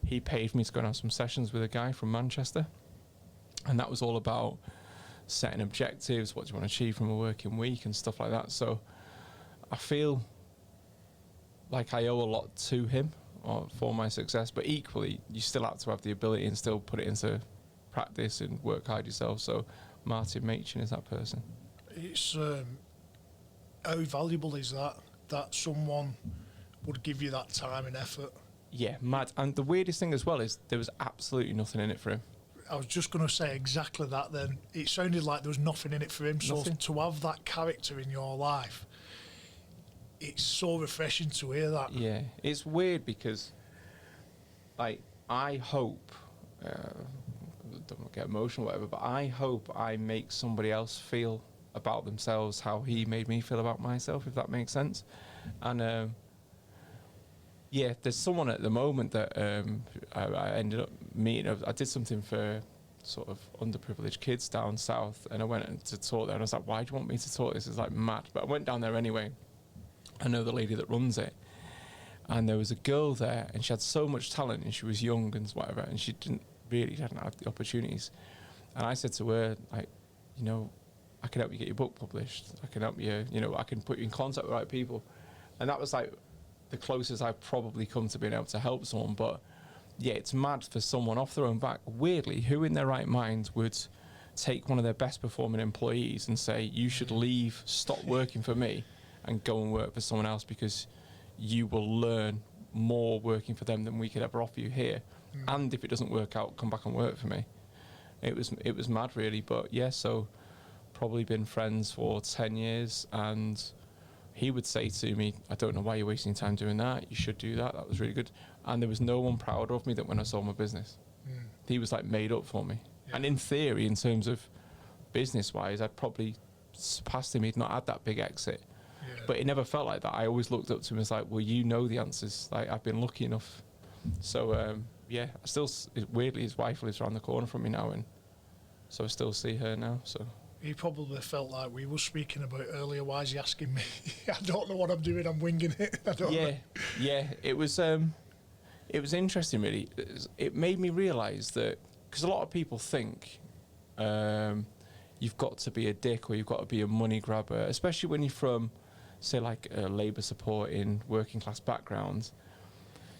he paid for me to go and have some sessions with a guy from Manchester. And that was all about setting objectives, what do you want to achieve from a working week and stuff like that. So I feel like I owe a lot to him for my success, but equally you still have to have the ability and still put it into practice and work hard yourself. So Martin Machin is that person. It's how valuable is that someone would give you that time and effort? Yeah, mad. And the weirdest thing as well is there was absolutely nothing in it for him. I was just going to say exactly that then. It sounded like there was nothing in it for him. Nothing. So to have that character in your life, it's so refreshing to hear that. Yeah, it's weird because, like, I hope, don't get emotional or whatever, but I hope I make somebody else feel about themselves how he made me feel about myself, if that makes sense. And yeah, there's someone at the moment that I ended up meeting. I did something for sort of underprivileged kids down south, and I went to talk there, and I was like, why do you want me to talk? This is like mad. But I went down there anyway. I know the lady that runs it, and there was a girl there, and she had so much talent, and she was young and whatever, and she hadn't have the opportunities. And I said to her, like, you know, I can help you get your book published. I can help you, you know, I can put you in contact with the right people. And that was like the closest I've probably come to being able to help someone. But yeah, it's mad for someone off their own back. Weirdly, who in their right mind would take one of their best performing employees and say, you should leave, stop working for me and go and work for someone else because you will learn more working for them than we could ever offer you here. And if it doesn't work out, come back and work for me. It was mad, really. But yeah, so probably been friends for 10 years, and he would say to me, I don't know why you're wasting time doing that, you should do that, that was really good. And there was no one prouder of me than when I sold my business. He was like made up for me. Yeah. And in theory, in terms of business wise, I'd probably surpassed him. He'd not had that big exit. Yeah. But it never felt like that. I always looked up to him as like, well, you know the answers, like I've been lucky enough. So yeah, I still, weirdly, his wife lives around the corner from me now, and so I still see her now. So he probably felt like we were speaking about earlier. Why is he asking me? I don't know what I'm doing. I'm winging it. I don't know. Yeah. It was interesting, really. It made me realise that, because a lot of people think you've got to be a dick or you've got to be a money grabber, especially when you're from, say, like a labour supporting working class background.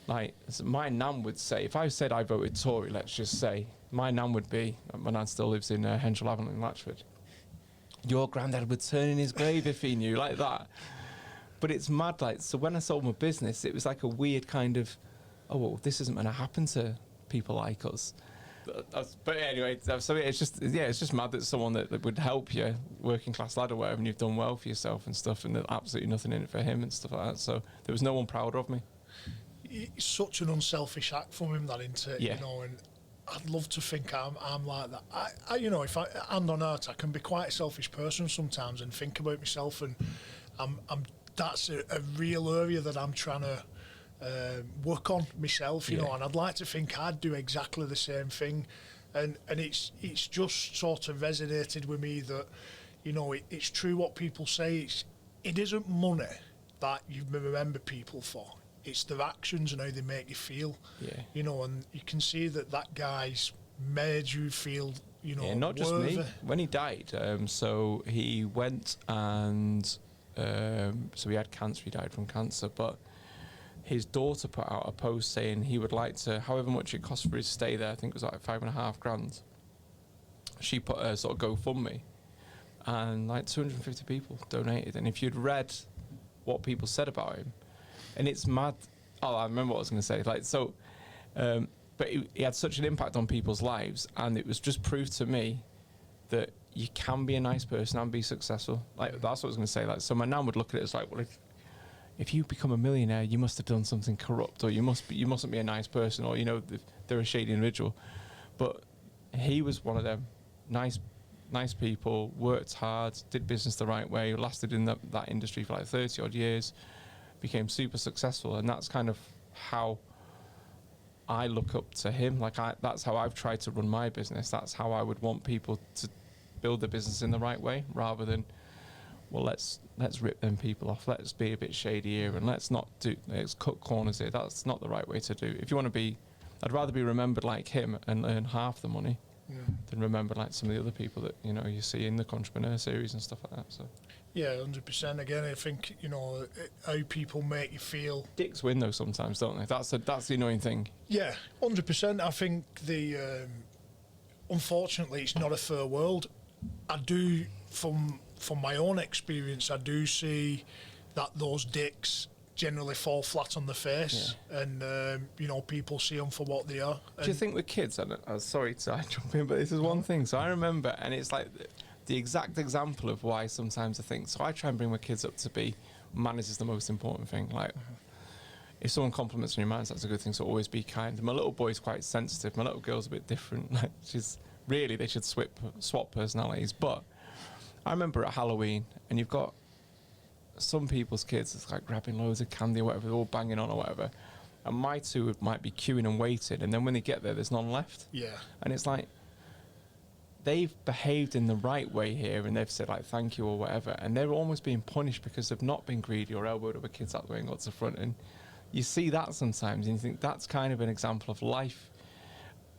Like, my nan would say, if I said I voted Tory, let's just say, my nan would be, my nan still lives in Henshaw Avenue in Latchford, your granddad would turn in his grave if he knew, like that. But it's mad, like, so when I sold my business, it was like a weird kind of, oh, well, this isn't going to happen to people like us. But anyway, so it's just mad that someone that would help you, working class lad or whatever, and you've done well for yourself and stuff, and there's absolutely nothing in it for him and stuff like that. So there was no one prouder of me. It's such an unselfish act from him, that, isn't it? Yeah. You know, and I'd love to think I'm like that. I you know, if I hand on heart, I can be quite a selfish person sometimes and think about myself, and I'm that's a real area that I'm trying to work on myself, you know, and I'd like to think I'd do exactly the same thing, and it's just sort of resonated with me that, you know, it's true what people say. It isn't money that you remember people for. It's their actions and how they make you feel. Yeah. You know, and you can see that guy's made you feel, you know, not just worthy. me. When he died, so he went and so he had cancer. He died from cancer, but his daughter put out a post saying he would like to, however much it cost for his stay there, I think it was like $5.5 grand. She put a sort of GoFundMe, and like 250 people donated. And if you'd read what people said about him, and it's mad. Oh, I remember what I was going to say. Like, so, but he had such an impact on people's lives, and it was just proof to me that you can be a nice person and be successful. Like, that's what I was going to say. Like, so my nan would look at it as like, well, if you become a millionaire, you must have done something corrupt, or you mustn't be a nice person, or, you know, they're a shady individual. But he was one of them nice people, worked hard, did business the right way, lasted in that industry for like 30 odd years, became super successful. And that's kind of how I look up to him. Like, that's how I've tried to run my business. That's how I would want people to build their business in the right way, rather than, well, let's rip them people off, let's be a bit shady here, and let's cut corners here. That's not the right way to do. If you want to be, I'd rather be remembered like him and earn half the money than remembered like some of the other people that, you know, you see in the Contrepreneur series and stuff like that. So yeah, 100%. Again, I think, you know, how people make you feel. Dicks win though sometimes, don't they? That's the annoying thing. Yeah, 100%. I think unfortunately it's not a fair world. I do, from my own experience, I do see that those dicks generally fall flat on the face, and you know, people see them for what they are. Do you think with kids, I'm sorry to jump in, but this is one thing. So I remember, and it's like the exact example of why sometimes I think, so I try and bring my kids up to be, manners is the most important thing. Like, if someone compliments on your manners, that's a good thing, so always be kind. My little boy's quite sensitive, my little girl's a bit different. Like, really, they should swap personalities. But I remember at Halloween, and you've got some people's kids, it's like grabbing loads of candy or whatever, they're all banging on or whatever, and my two might be queuing and waiting, and then when they get there's none left. Yeah. And it's like, they've behaved in the right way here, and they've said like thank you or whatever, and they're almost being punished because they've not been greedy or elbowed other kids out the way and got to the front. And you see that sometimes, and you think that's kind of an example of life.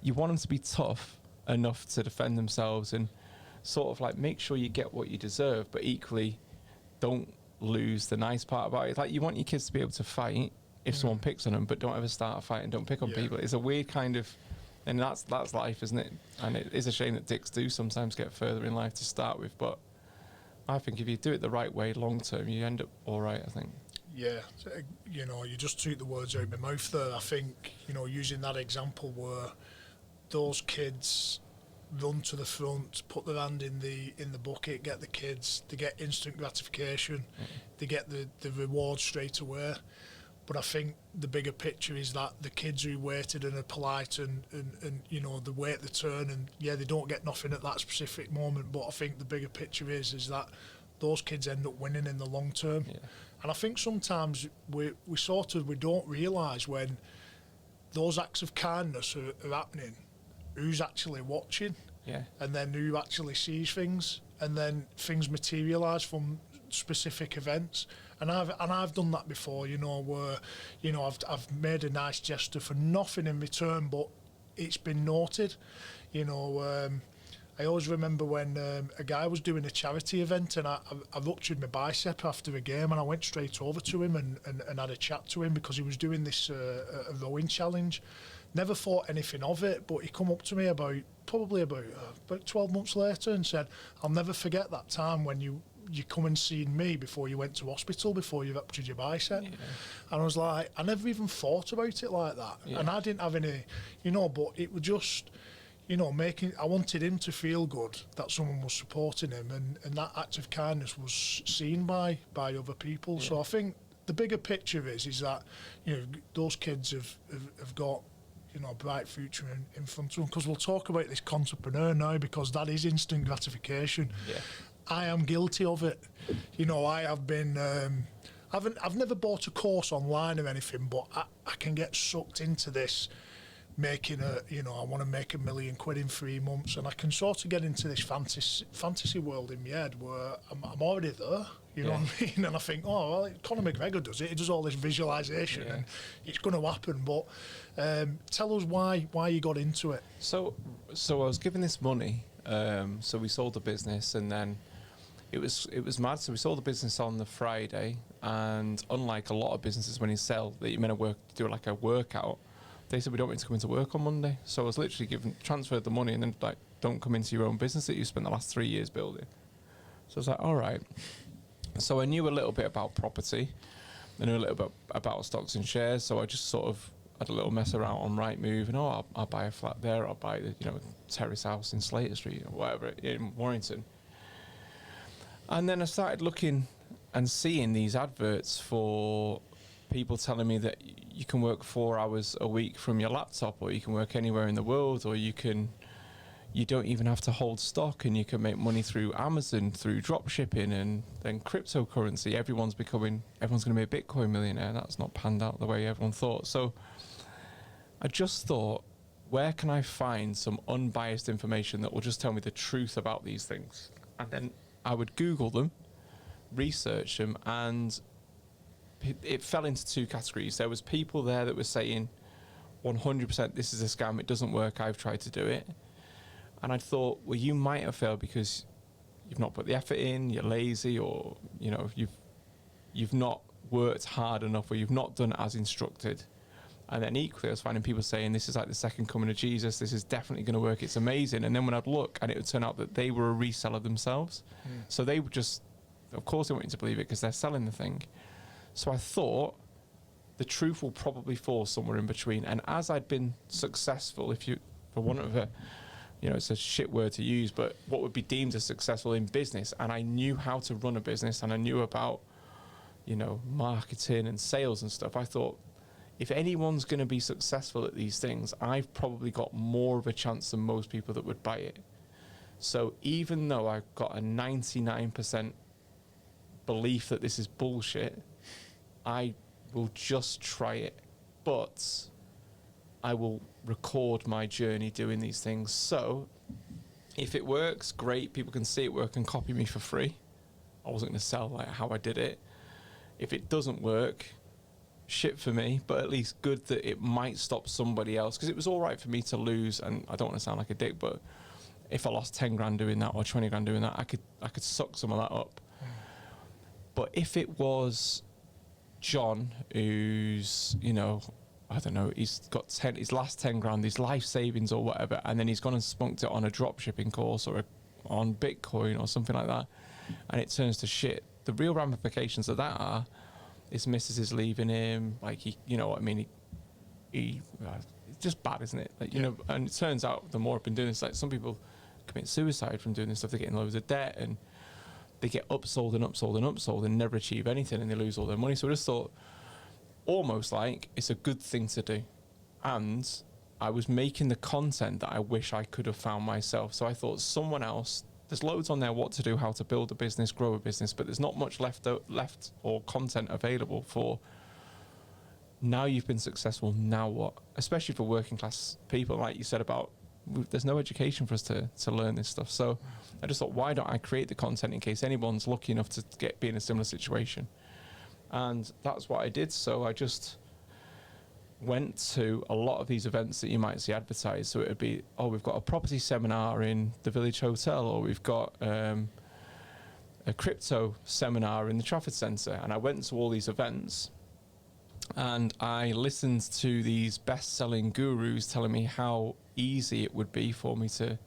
You want them to be tough enough to defend themselves and sort of like make sure you get what you deserve, but equally don't lose the nice part about it. Like, you want your kids to be able to fight if someone picks on them, but don't ever start a fight and don't pick on people. It's a weird kind of, and that's life, isn't it? And it is a shame that dicks do sometimes get further in life to start with, but I think if you do it the right way long term, you end up all right, I think. Yeah, you know, you just took the words out of my mouth there. I think, you know, using that example where those kids run to the front, put their hand in the bucket, get the kids, they get instant gratification, they get the reward straight away. But I think the bigger picture is that the kids who waited and are polite and you know, they wait the turn, and they don't get nothing at that specific moment, but I think the bigger picture is that those kids end up winning in the long term. And I think sometimes we don't realise when those acts of kindness are happening, who's actually watching, and then who actually sees things, and then things materialise from specific events. And I've done that before, you know, where, you know, I've made a nice gesture for nothing in return, but it's been noted. You know, I always remember when a guy was doing a charity event, and I ruptured my bicep after a game, and I went straight over to him and had a chat to him because he was doing this a rowing challenge. Never thought anything of it, but he come up to me about 12 months later and said, "I'll never forget that time when you come and seen me before you went to hospital, before you ruptured your bicep." And I was like, I never even thought about it like that. And I didn't have any, you know, but it was just, you know, I wanted him to feel good that someone was supporting him, and that act of kindness was seen by other people. So I think the bigger picture is that, you know, those kids have got, you know, a bright future in front of them, because we'll talk about this Contrepreneur now, because that is instant gratification. I am guilty of it. You know, I have been I've never bought a course online or anything, but I can get sucked into this, making I want to make £1 million in 3 months, and I can sort of get into this fantasy world in my head where I'm already there. You know what I mean? And I think, oh, well, Conor McGregor does it. He does all this visualization, and it's going to happen. But tell us why you got into it. So I was given this money. So we sold the business, and then it was mad. So we sold the business on the Friday, and unlike a lot of businesses, when you sell, that you're meant to do like a workout. They said we don't want you to come into work on Monday. So I was literally transferred the money, and then like, don't come into your own business that you spent the last 3 years building. So I was like, all right. So I knew a little bit about property. I knew a little bit about stocks and shares. So I just sort of had a little mess around on Rightmove, and I'll buy a flat there. I'll buy the terrace house in Slater Street or whatever in Warrington. And then I started looking and seeing these adverts for people telling me that you can work 4 hours a week from your laptop, or you can work anywhere in the world, or you don't even have to hold stock, and you can make money through Amazon, through drop shipping, and then cryptocurrency. Everyone's going to be a Bitcoin millionaire. That's not panned out the way everyone thought. So I just thought, where can I find some unbiased information that will just tell me the truth about these things? And then I would Google them, research them, and it fell into 2 categories. There was people there that were saying 100% this is a scam, it doesn't work, I've tried to do it. And I thought, well, you might have failed because you've not put the effort in, you're lazy, or you've not worked hard enough, or you've not done as instructed. And then equally, I was finding people saying this is like the second coming of Jesus, this is definitely going to work, it's amazing. And then when I'd look, and it would turn out that they were a reseller themselves. So they would just, of course they want you to believe it because they're selling the thing. So I thought the truth will probably fall somewhere in between. And as I'd been successful, for want of a, it's a shit word to use, but what would be deemed as successful in business, and I knew how to run a business, and I knew about, marketing and sales and stuff, I thought, if anyone's going to be successful at these things, I've probably got more of a chance than most people that would buy it. So even though I've got a 99% belief that this is bullshit, I will just try it, but I will record my journey doing these things. So if it works, great, people can see it work and copy me for free. I wasn't going to sell like how I did it. If it doesn't work, shit for me, but at least good that it might stop somebody else, because it was all right for me to lose, and I don't want to sound like a dick, but if I lost 10 grand doing that or 20 grand doing that, I could suck some of that up. But if it was John, who's, I don't know, he's got his last 10 grand, his life savings or whatever, and then he's gone and spunked it on a drop shipping course or on Bitcoin or something like that, and it turns to shit, the real ramifications of that are his missus is leaving him, like he it's just bad, isn't it? Like, and it turns out the more I've been doing this, like some people commit suicide from doing this stuff, they're getting loads of debt, and they get upsold and upsold and upsold and never achieve anything, and they lose all their money. So I just thought, almost like it's a good thing to do. And I was making the content that I wish I could have found myself. So I thought someone else, there's loads on there what to do, how to build a business, grow a business, but there's not much left or content available for now you've been successful, now what? Especially for working class people, like you said about, there's no education for us to learn this stuff. So I just thought, why don't I create the content in case anyone's lucky enough to be in a similar situation? And that's what I did. So I just went to a lot of these events that you might see advertised. So it would be, we've got a property seminar in the Village Hotel, or we've got a crypto seminar in the Trafford Centre. And I went to all these events, and I listened to these best-selling gurus telling me how easy it would be for me to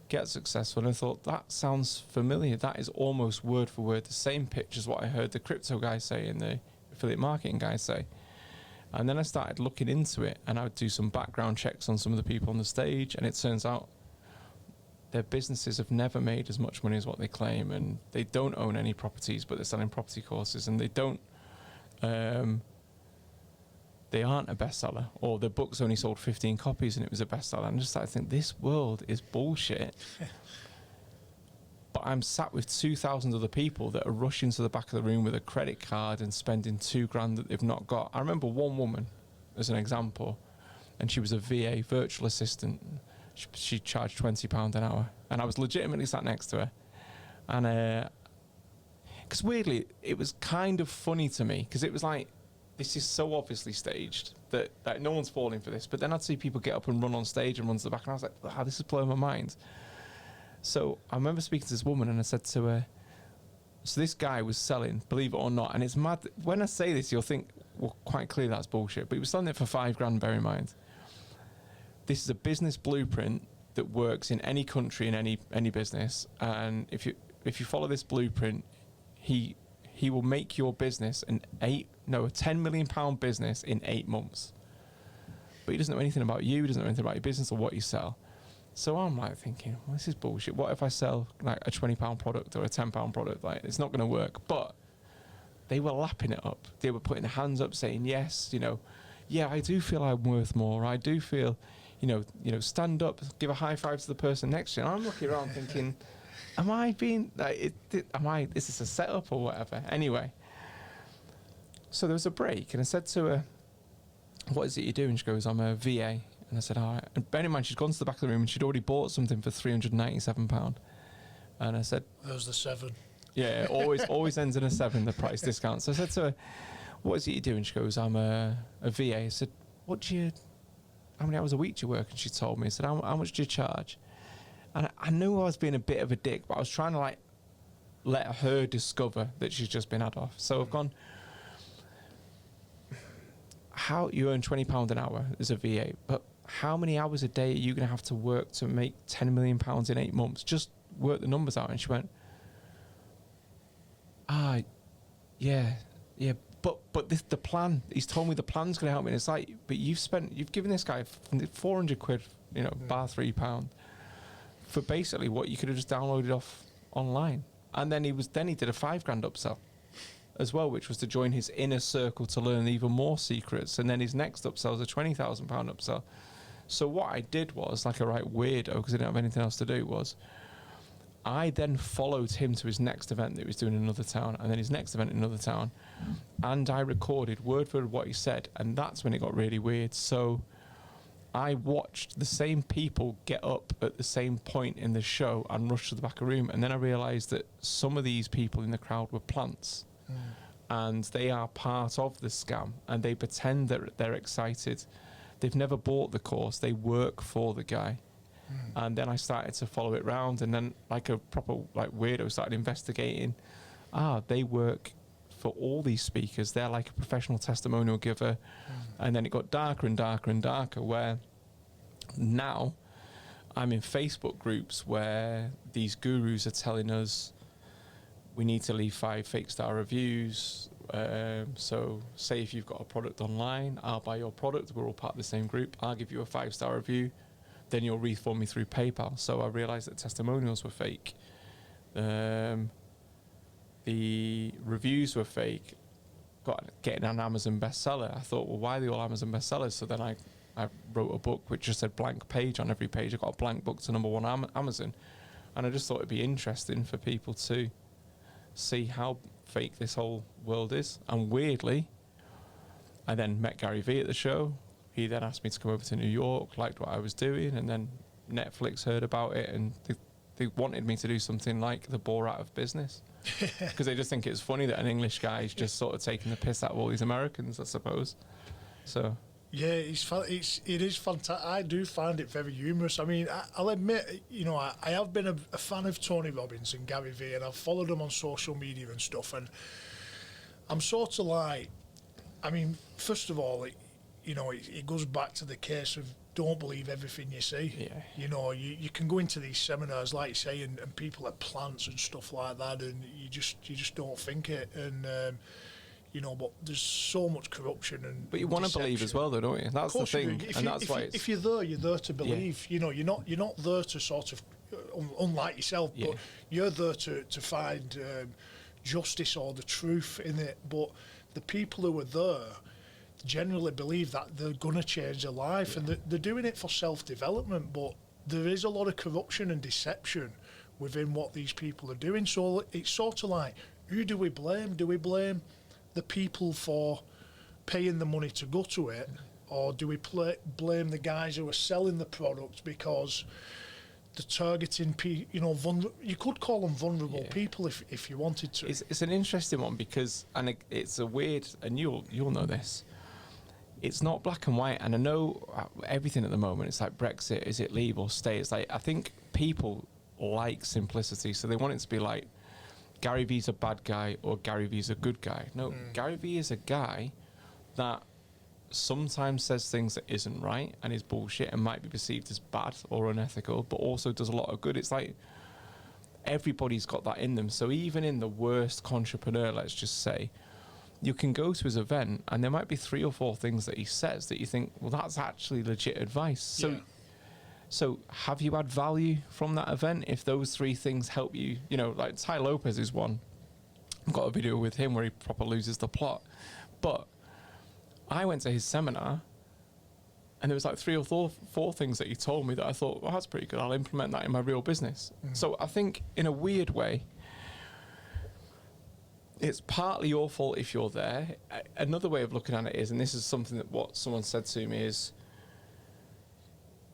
get successful. And I thought, that sounds familiar. That is almost word for word the same pitch as what I heard the crypto guys say and the affiliate marketing guys say. And then I started looking into it, and I would do some background checks on some of the people on the stage, and it turns out their businesses have never made as much money as what they claim, and they don't own any properties, but they're selling property courses, and they aren't a bestseller, or their books only sold 15 copies and it was a bestseller. And I just started to think, this world is bullshit. But I'm sat with 2,000 other people that are rushing to the back of the room with a credit card and spending $2,000 that they've not got. I remember one woman, as an example, and she was a VA, virtual assistant. She charged £20 an hour. And I was legitimately sat next to her. And because weirdly, it was kind of funny to me, because it was like, this is so obviously staged that no one's falling for this. But then I'd see people get up and run on stage and run to the back, and I was like, wow, this is blowing my mind. So I remember speaking to this woman, and I said to her, so this guy was selling, believe it or not, and it's mad. When I say this, you'll think, well, quite clearly that's bullshit, but he was selling it for $5,000, bear in mind. This is a business blueprint that works in any country, in any business, and if you follow this blueprint, he will make your business a £10 million business in 8 months. But he doesn't know anything about you, he doesn't know anything about your business or what you sell. So I'm like thinking, well, this is bullshit. What if I sell like a £20 product or a £10 product? Like, it's not going to work. But they were lapping it up. They were putting their hands up saying, yes, yeah, I do feel I'm worth more. I do feel, stand up, give a high five to the person next to you. And I'm looking around thinking, am I being, is this a setup or whatever? Anyway, so there was a break, and I said to her, what is it you do? And she goes, I'm a VA. And I said, all right. And bear in mind, she'd gone to the back of the room and she'd already bought something for £397. And I said, there's the 7. Yeah, always ends in a 7, the price discount. So I said to her, what is it you do? And she goes, I'm a VA. I said, how many hours a week do you work? And she told me. I said, how much do you charge? And I knew I was being a bit of a dick, but I was trying to let her discover that she's just been had off. So I've gone, how you earn £20 an hour as a VA, but how many hours a day are you going to have to work to make £10 million in 8 months? Just work the numbers out. And she went, yeah, but the plan, he's told me the plan's going to help me. And it's like, but you've given this guy £400, bar £3 for basically what you could have just downloaded off online. And then he did a £5,000 upsell as well, which was to join his inner circle to learn even more secrets. And then his next upsell was a £20,000 upsell. So what I did was, like a right weirdo, because I didn't have anything else to do, was I then followed him to his next event that he was doing in another town, and then his next event in another town, and I recorded word for word what he said, and that's when it got really weird. So I watched the same people get up at the same point in the show and rush to the back of the room, and then I realised that some of these people in the crowd were plants. And they are part of the scam, and they pretend that they're excited. They've never bought the course, they work for the guy. And then I started to follow it round, and then like a proper weirdo started investigating. They work for all these speakers, they're like a professional testimonial giver. And then it got darker and darker and darker, where now I'm in Facebook groups where these gurus are telling us we need to leave 5 fake star reviews. So say if you've got a product online, I'll buy your product, we're all part of the same group, I'll give you a 5-star review, then you'll refund me through PayPal. So I realised that testimonials were fake. The reviews were fake. Getting an Amazon bestseller. I thought, well, why are they all Amazon bestsellers? So then I wrote a book which just said blank page on every page. I got a blank book to #1 Amazon. And I just thought it'd be interesting for people to see how fake this whole world is. And weirdly, I then met Gary Vee at the show. He then asked me to come over to New York, liked what I was doing, and then Netflix heard about it, and they wanted me to do something like the Borat of business, because they just think it's funny that an English guy is just sort of taking the piss out of all these Americans, I suppose. So yeah, it is fantastic. I do find it very humorous. I mean, I'll admit, I have been a fan of Tony Robbins and Gary Vee, and I've followed them on social media and stuff, and I'm sort of like, I mean, first of all, it goes back to the case of don't believe everything you see. Yeah. You can go into these seminars, like you say, and people are plants and stuff like that, and you just don't think it. And but there's so much corruption but you want to believe as well, though, don't you? That's the thing, and that's why if you're there to believe. Yeah. You're not there to sort of, unlike yourself, but you're there to find justice or the truth in it. But the people who are there generally believe that they're going to change their life, and they're doing it for self-development, but there is a lot of corruption and deception within what these people are doing. So it's sort of like, who do we blame? Do we blame the people for paying the money to go to it, or do we blame the guys who are selling the product because they're targeting you could call them vulnerable people if you wanted to. It's an interesting one because, and it's a weird, and you'll know this, it's not black and white. And I know everything at the moment, it's like Brexit, is it leave or stay? It's like, I think people like simplicity, so they want it to be like Gary Vee's a bad guy or Gary Vee's a good guy. No, Gary Vee is a guy that sometimes says things that isn't right and is bullshit and might be perceived as bad or unethical, but also does a lot of good. It's like everybody's got that in them. So even in the worst entrepreneur, let's just say, you can go to his event and there might be 3 or 4 things that he says that you think, well, that's actually legit advice. So have you had value from that event if those 3 things help you? You know, like Ty Lopez is one. I've got a video with him where he proper loses the plot. But I went to his seminar and there was like 3 or 4 things that he told me that I thought, well, that's pretty good. I'll implement that in my real business. So I think in a weird way, it's partly your fault if you're there. Another way of looking at it is, and this is something that what someone said to me is,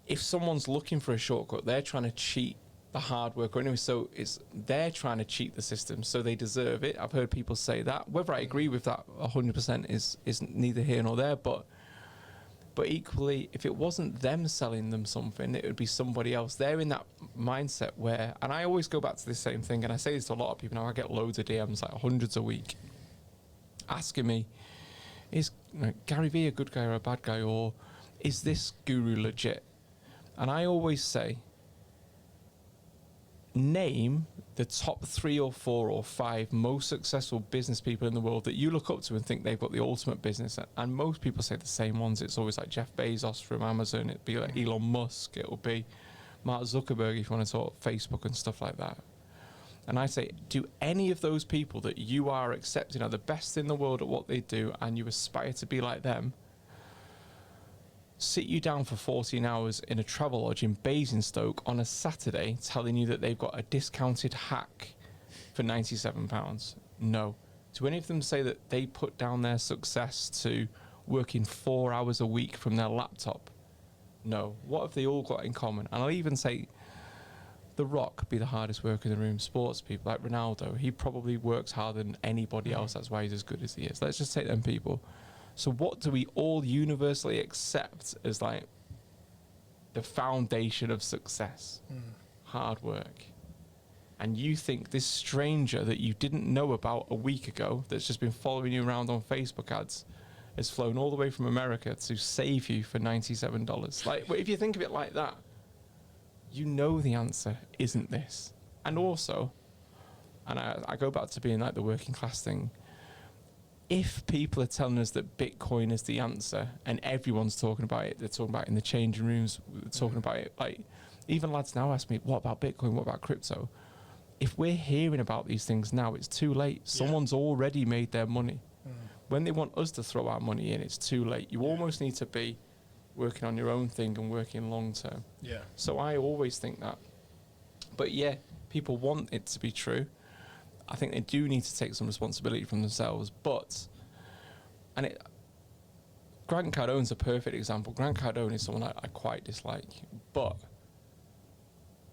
if someone's looking for a shortcut, they're trying to cheat the hard work. Or anyway, so they're trying to cheat the system, so they deserve it. I've heard people say that. Whether I agree with that 100% is neither here nor there. But equally, if it wasn't them selling them something, it would be somebody else. They're in that mindset where, and I always go back to the same thing, and I say this to a lot of people now. I get loads of DMs, like hundreds a week, asking me, is Gary Vee a good guy or a bad guy, or is this guru legit? And I always say, name the top 3 or 4 or 5 most successful business people in the world that you look up to and think they've got the ultimate business. And most people say the same ones. It's always like Jeff Bezos from Amazon. It'd be like Elon Musk. It'll be Mark Zuckerberg if you want to talk Facebook and stuff like that. And I say, do any of those people that you are accepting are the best in the world at what they do and you aspire to be like them, sit you down for 14 hours in a travel lodge in Basingstoke on a Saturday telling you that they've got a discounted hack for £97? No. Do any of them say that they put down their success to working 4 hours a week from their laptop? No. What have they all got in common? And I'll even say The Rock be the hardest worker in the room. Sports people like Ronaldo, he probably works harder than anybody else. That's why he's as good as he is. Let's just take them people. So what do we all universally accept as like the foundation of success? Hard work. And you think this stranger that you didn't know about a week ago, that's just been following you around on Facebook ads, has flown all the way from America to save you for $97. Like, if you think of it like that, you know the answer isn't this. And also, and I go back to being like the working class thing, if people are telling us that Bitcoin is the answer and everyone's talking about it, they're talking about it in the changing rooms, they're talking about it, like, even lads now ask me, what about Bitcoin, what about crypto? If we're hearing about these things now, it's too late. Someone's already made their money. When they want us to throw our money in, it's too late. You almost need to be working on your own thing and working long term. So I always think that. But yeah, people want it to be true. I think they do need to take some responsibility from themselves, Grant Cardone's a perfect example. Grant Cardone is someone I quite dislike, but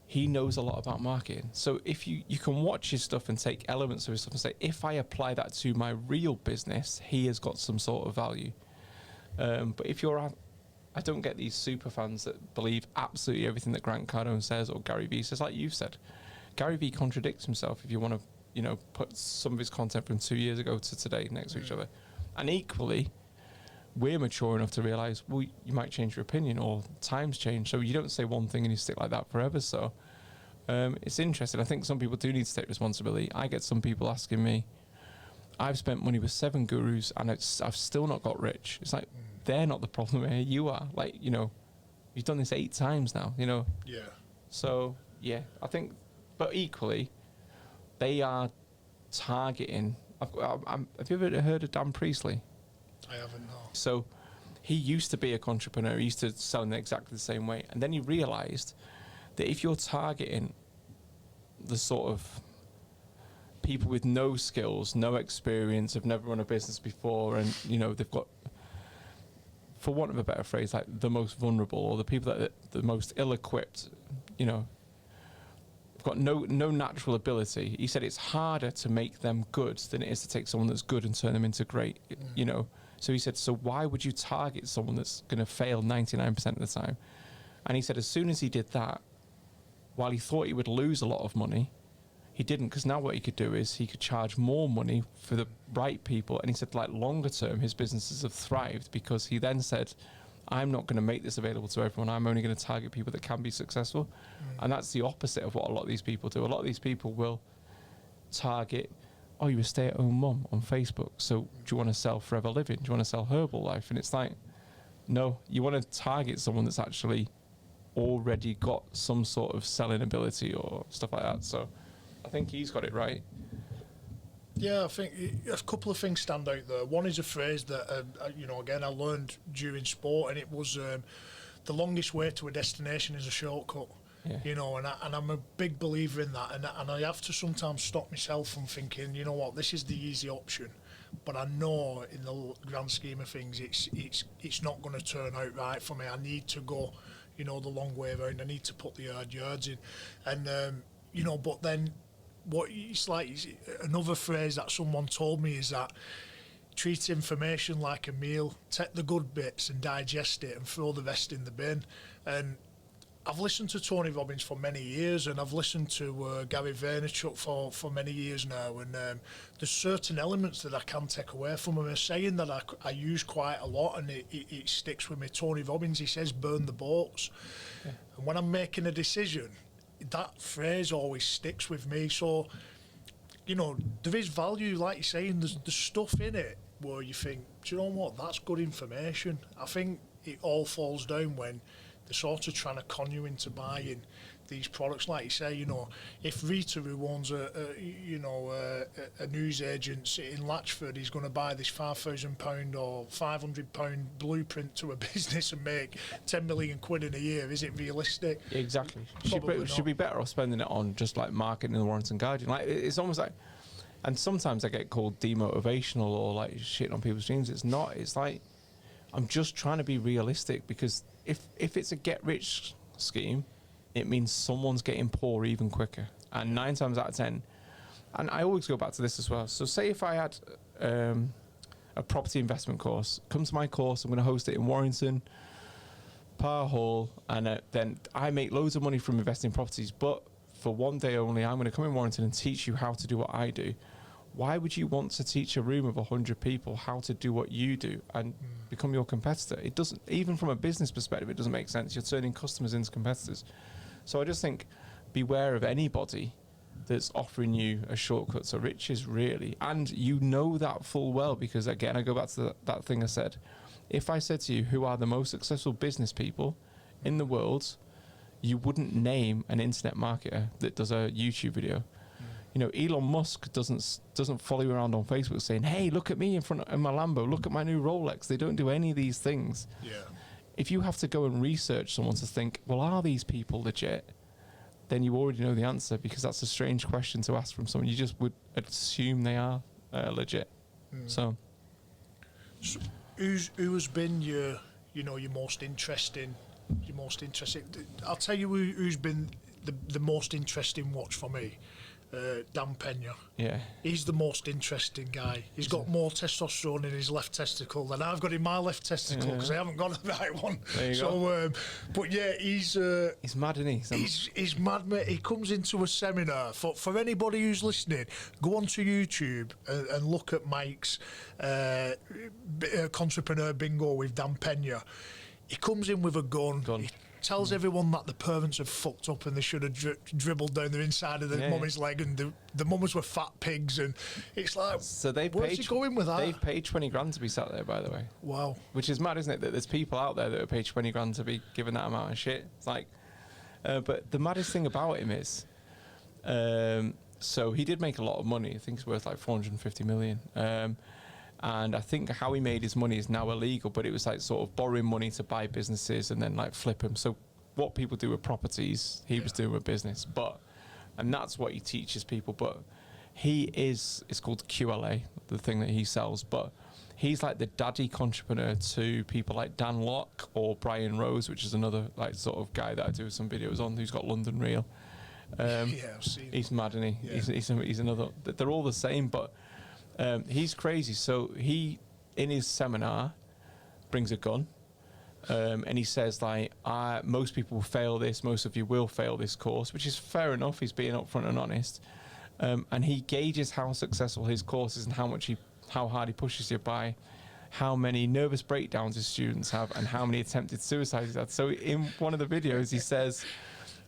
he knows a lot about marketing. So if you can watch his stuff and take elements of his stuff and say, if I apply that to my real business, he has got some sort of value. But if I don't get these super fans that believe absolutely everything that Grant Cardone says or Gary Vee says, like you've said. Gary Vee contradicts himself if you want to, put some of his content from 2 years ago to today next to each other. And equally, we're mature enough to realise, well, you might change your opinion or times change. So you don't say one thing and you stick like that forever. So it's interesting. I think some people do need to take responsibility. I get some people asking me, I've spent money with 7 gurus and I've still not got rich. It's like, they're not the problem here. You are. Like, you've done this 8 times now, Yeah. So, yeah, I think, but equally, they are targeting. Have you ever heard of Dan Priestley? I haven't, no. So he used to be a entrepreneur. He used to sell in exactly the same way. And then he realised that if you're targeting the sort of people with no skills, no experience, have never run a business before, and you know they've got, for want of a better phrase, like the most vulnerable, or the people that are the most ill-equipped, you know, got no natural ability. He said it's harder to make them good than it is to take someone that's good and turn them into great, you know. So he said, so why would you target someone that's going to fail 99% of the time? And he said as soon as he did that, while he thought he would lose a lot of money, he didn't, because now what he could do is he could charge more money for the right people. And he said, like, longer term, his businesses have thrived, because he then said, I'm not going to make this available to everyone. I'm only going to target people that can be successful. And that's the opposite of what a lot of these people do. A lot of these people will target, oh, you're a stay-at-home mum on Facebook, so do you want to sell Forever Living? Do you want to sell Herbalife? And it's like, no, you want to target someone that's actually already got some sort of selling ability or stuff like that. So I think he's got it right. Yeah, I think a couple of things stand out there. One is a phrase that, you know, again, I learned during sport, and it was the longest way to a destination is a shortcut. Yeah. You know, and I'm a big believer in that, and I have to sometimes stop myself from thinking, you know what, this is the easy option, but I know in the grand scheme of things, it's not going to turn out right for me. I need to go, you know, the long way around. I need to put the hard yards in, and you know, but then. What it's like, another phrase that someone told me is that treat information like a meal, take the good bits and digest it and throw the rest in the bin. And I've listened to Tony Robbins for many years, and I've listened to Gary Vaynerchuk for many years now, and there's certain elements that I can take away from him. A saying that I use quite a lot, and it sticks with me. Tony Robbins, he says, burn the boats. Yeah. And when I'm making a decision, that phrase always sticks with me. So, you know, there is value, like you're saying, there's stuff in it where you think, do you know what, that's good information. I think it all falls down when they're sort of trying to con you into buying these products. Like you say, you know, if Rita, who owns a news agency in Latchford, is going to buy this £5,000 or £500 blueprint to a business and make 10 million quid in a year, is it realistic? Yeah, exactly. Should be better off spending it on just like marketing in the Warrington Guardian. Like, it's almost like, and sometimes I get called demotivational or like shitting on people's dreams. It's not. It's like, I'm just trying to be realistic, because if it's a get rich scheme, it means someone's getting poor even quicker. And 9 times out of 10, and I always go back to this as well. So say if I had a property investment course, come to my course, I'm going to host it in Warrington, Par Hall, and then I make loads of money from investing in properties, but for one day only, I'm going to come in Warrington and teach you how to do what I do. Why would you want to teach a room of 100 people how to do what you do and become your competitor? It doesn't, even from a business perspective, it doesn't make sense. You're turning customers into competitors. So I just think, beware of anybody that's offering you a shortcut to riches, really. And you know that full well, because again, I go back to that thing I said. If I said to you, who are the most successful business people in the world, you wouldn't name an internet marketer that does a YouTube video. You know, Elon Musk doesn't follow you around on Facebook saying, hey, look at me in front of my Lambo, look at my new Rolex. They don't do any of these things. Yeah. If you have to go and research someone to think, well, are these people legit? Then you already know the answer, because that's a strange question to ask from someone. You just would assume they are legit. So who has been your most interesting? I'll tell you who's been the most interesting watch for me. Dan Pena. Yeah. He's the most interesting guy. He's got more testosterone in his left testicle than I've got in my left testicle, because I haven't got the right one. There you go. But yeah, he's mad, isn't he? He's mad, mate. He comes into a seminar. For anybody who's listening, go onto YouTube and look at Mike's Contrepreneur Bingo with Dan Pena. He comes in with a gun. He tells everyone that the parents have fucked up and they should have dribbled down the inside of the mummy's leg, and the mummies were fat pigs, and it's like, so where's he going with that? They've paid 20 grand to be sat there, by the way. Wow. Which is mad, isn't it, that there's people out there that have paid 20 grand to be given that amount of shit. It's like, but the maddest thing about him is, so he did make a lot of money. I think it's worth like 450 million. And I think how he made his money is now illegal, but it was like sort of borrowing money to buy businesses and then like flip them. So what people do with properties, he was doing with business. But And that's what he teaches people. But it's called QLA, the thing that he sells, but he's like the daddy entrepreneur to people like Dan Locke or Brian Rose, which is another like sort of guy that I do some videos on, who's got London Real. Yeah, I've seen he's him. mad, isn't he? Yeah. He's another. They're all the same, but he's crazy. So he, in his seminar, brings a gun, and he says like, most people will fail this. Most of you will fail this course, which is fair enough. He's being upfront and honest, and he gauges how successful his course is and how hard he pushes you by how many nervous breakdowns his students have and how many attempted suicides he's had. So in one of the videos, he says,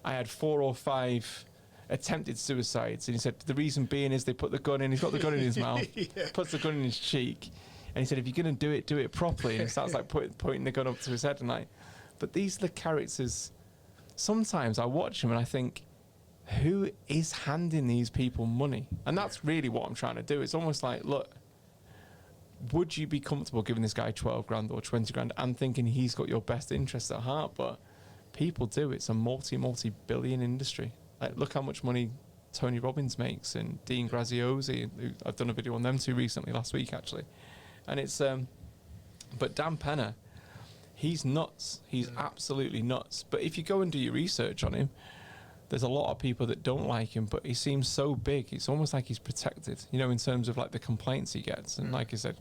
I had 4 or 5 attempted suicides. And he said, the reason being is they put the gun in, he's got the gun in his mouth, puts the gun in his cheek. And he said, if you're going to do it properly. And he starts like pointing the gun up to his head. And like, but these are the characters. Sometimes I watch them and I think, who is handing these people money? And that's really what I'm trying to do. It's almost like, look, would you be comfortable giving this guy 12 grand or 20 grand and thinking he's got your best interests at heart? But people do. It's a multi-billion industry. Like, look how much money Tony Robbins makes and Dean Graziosi. I've done a video on them two recently, last week actually. And it's, but Dan Penner, he's nuts. He's absolutely nuts. But if you go and do your research on him, there's a lot of people that don't like him, but he seems so big. It's almost like he's protected, you know, in terms of like the complaints he gets. And like I said,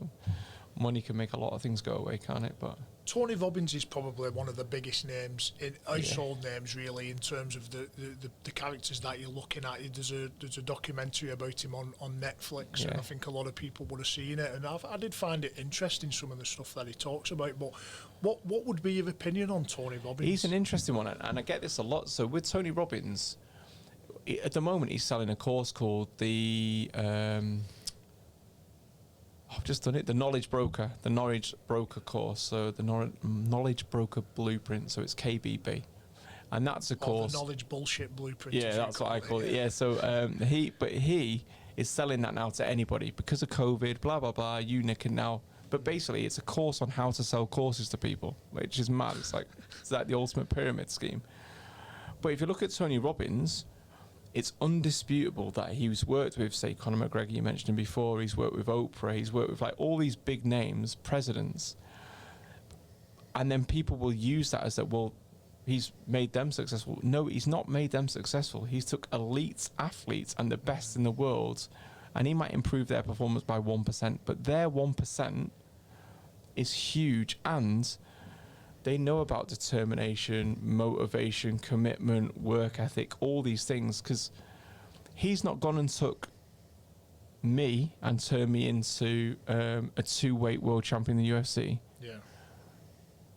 money can make a lot of things go away, can't it? But Tony Robbins is probably one of the biggest names, household names really, in terms of the characters that you're looking at. There's a documentary about him on Netflix, and I think a lot of people would have seen it. And I did find it interesting, some of the stuff that he talks about. But what would be your opinion on Tony Robbins? He's an interesting one, and I get this a lot. So with Tony Robbins, at the moment he's selling a course called the I've just done it, the Knowledge Broker course. So the Knowledge Broker Blueprint. So it's KBB, and that's a course. The Knowledge Bullshit Blueprint. Yeah, that's what I call it. Yeah. So he is selling that now to anybody because of COVID. Blah blah blah. You can now. But basically, it's a course on how to sell courses to people, which is mad. It's like the ultimate pyramid scheme. But if you look at Tony Robbins, it's undisputable that he's worked with, say, Conor McGregor, you mentioned him before. He's worked with Oprah. He's worked with like all these big names, presidents. And then people will use that as that, well, he's made them successful. No, he's not made them successful. He's took elite athletes and the best in the world, and he might improve their performance by 1%, but their 1% is huge, and they know about determination, motivation, commitment, work ethic, all these things, because he's not gone and took me and turned me into a 2-weight world champion in the UFC. Yeah.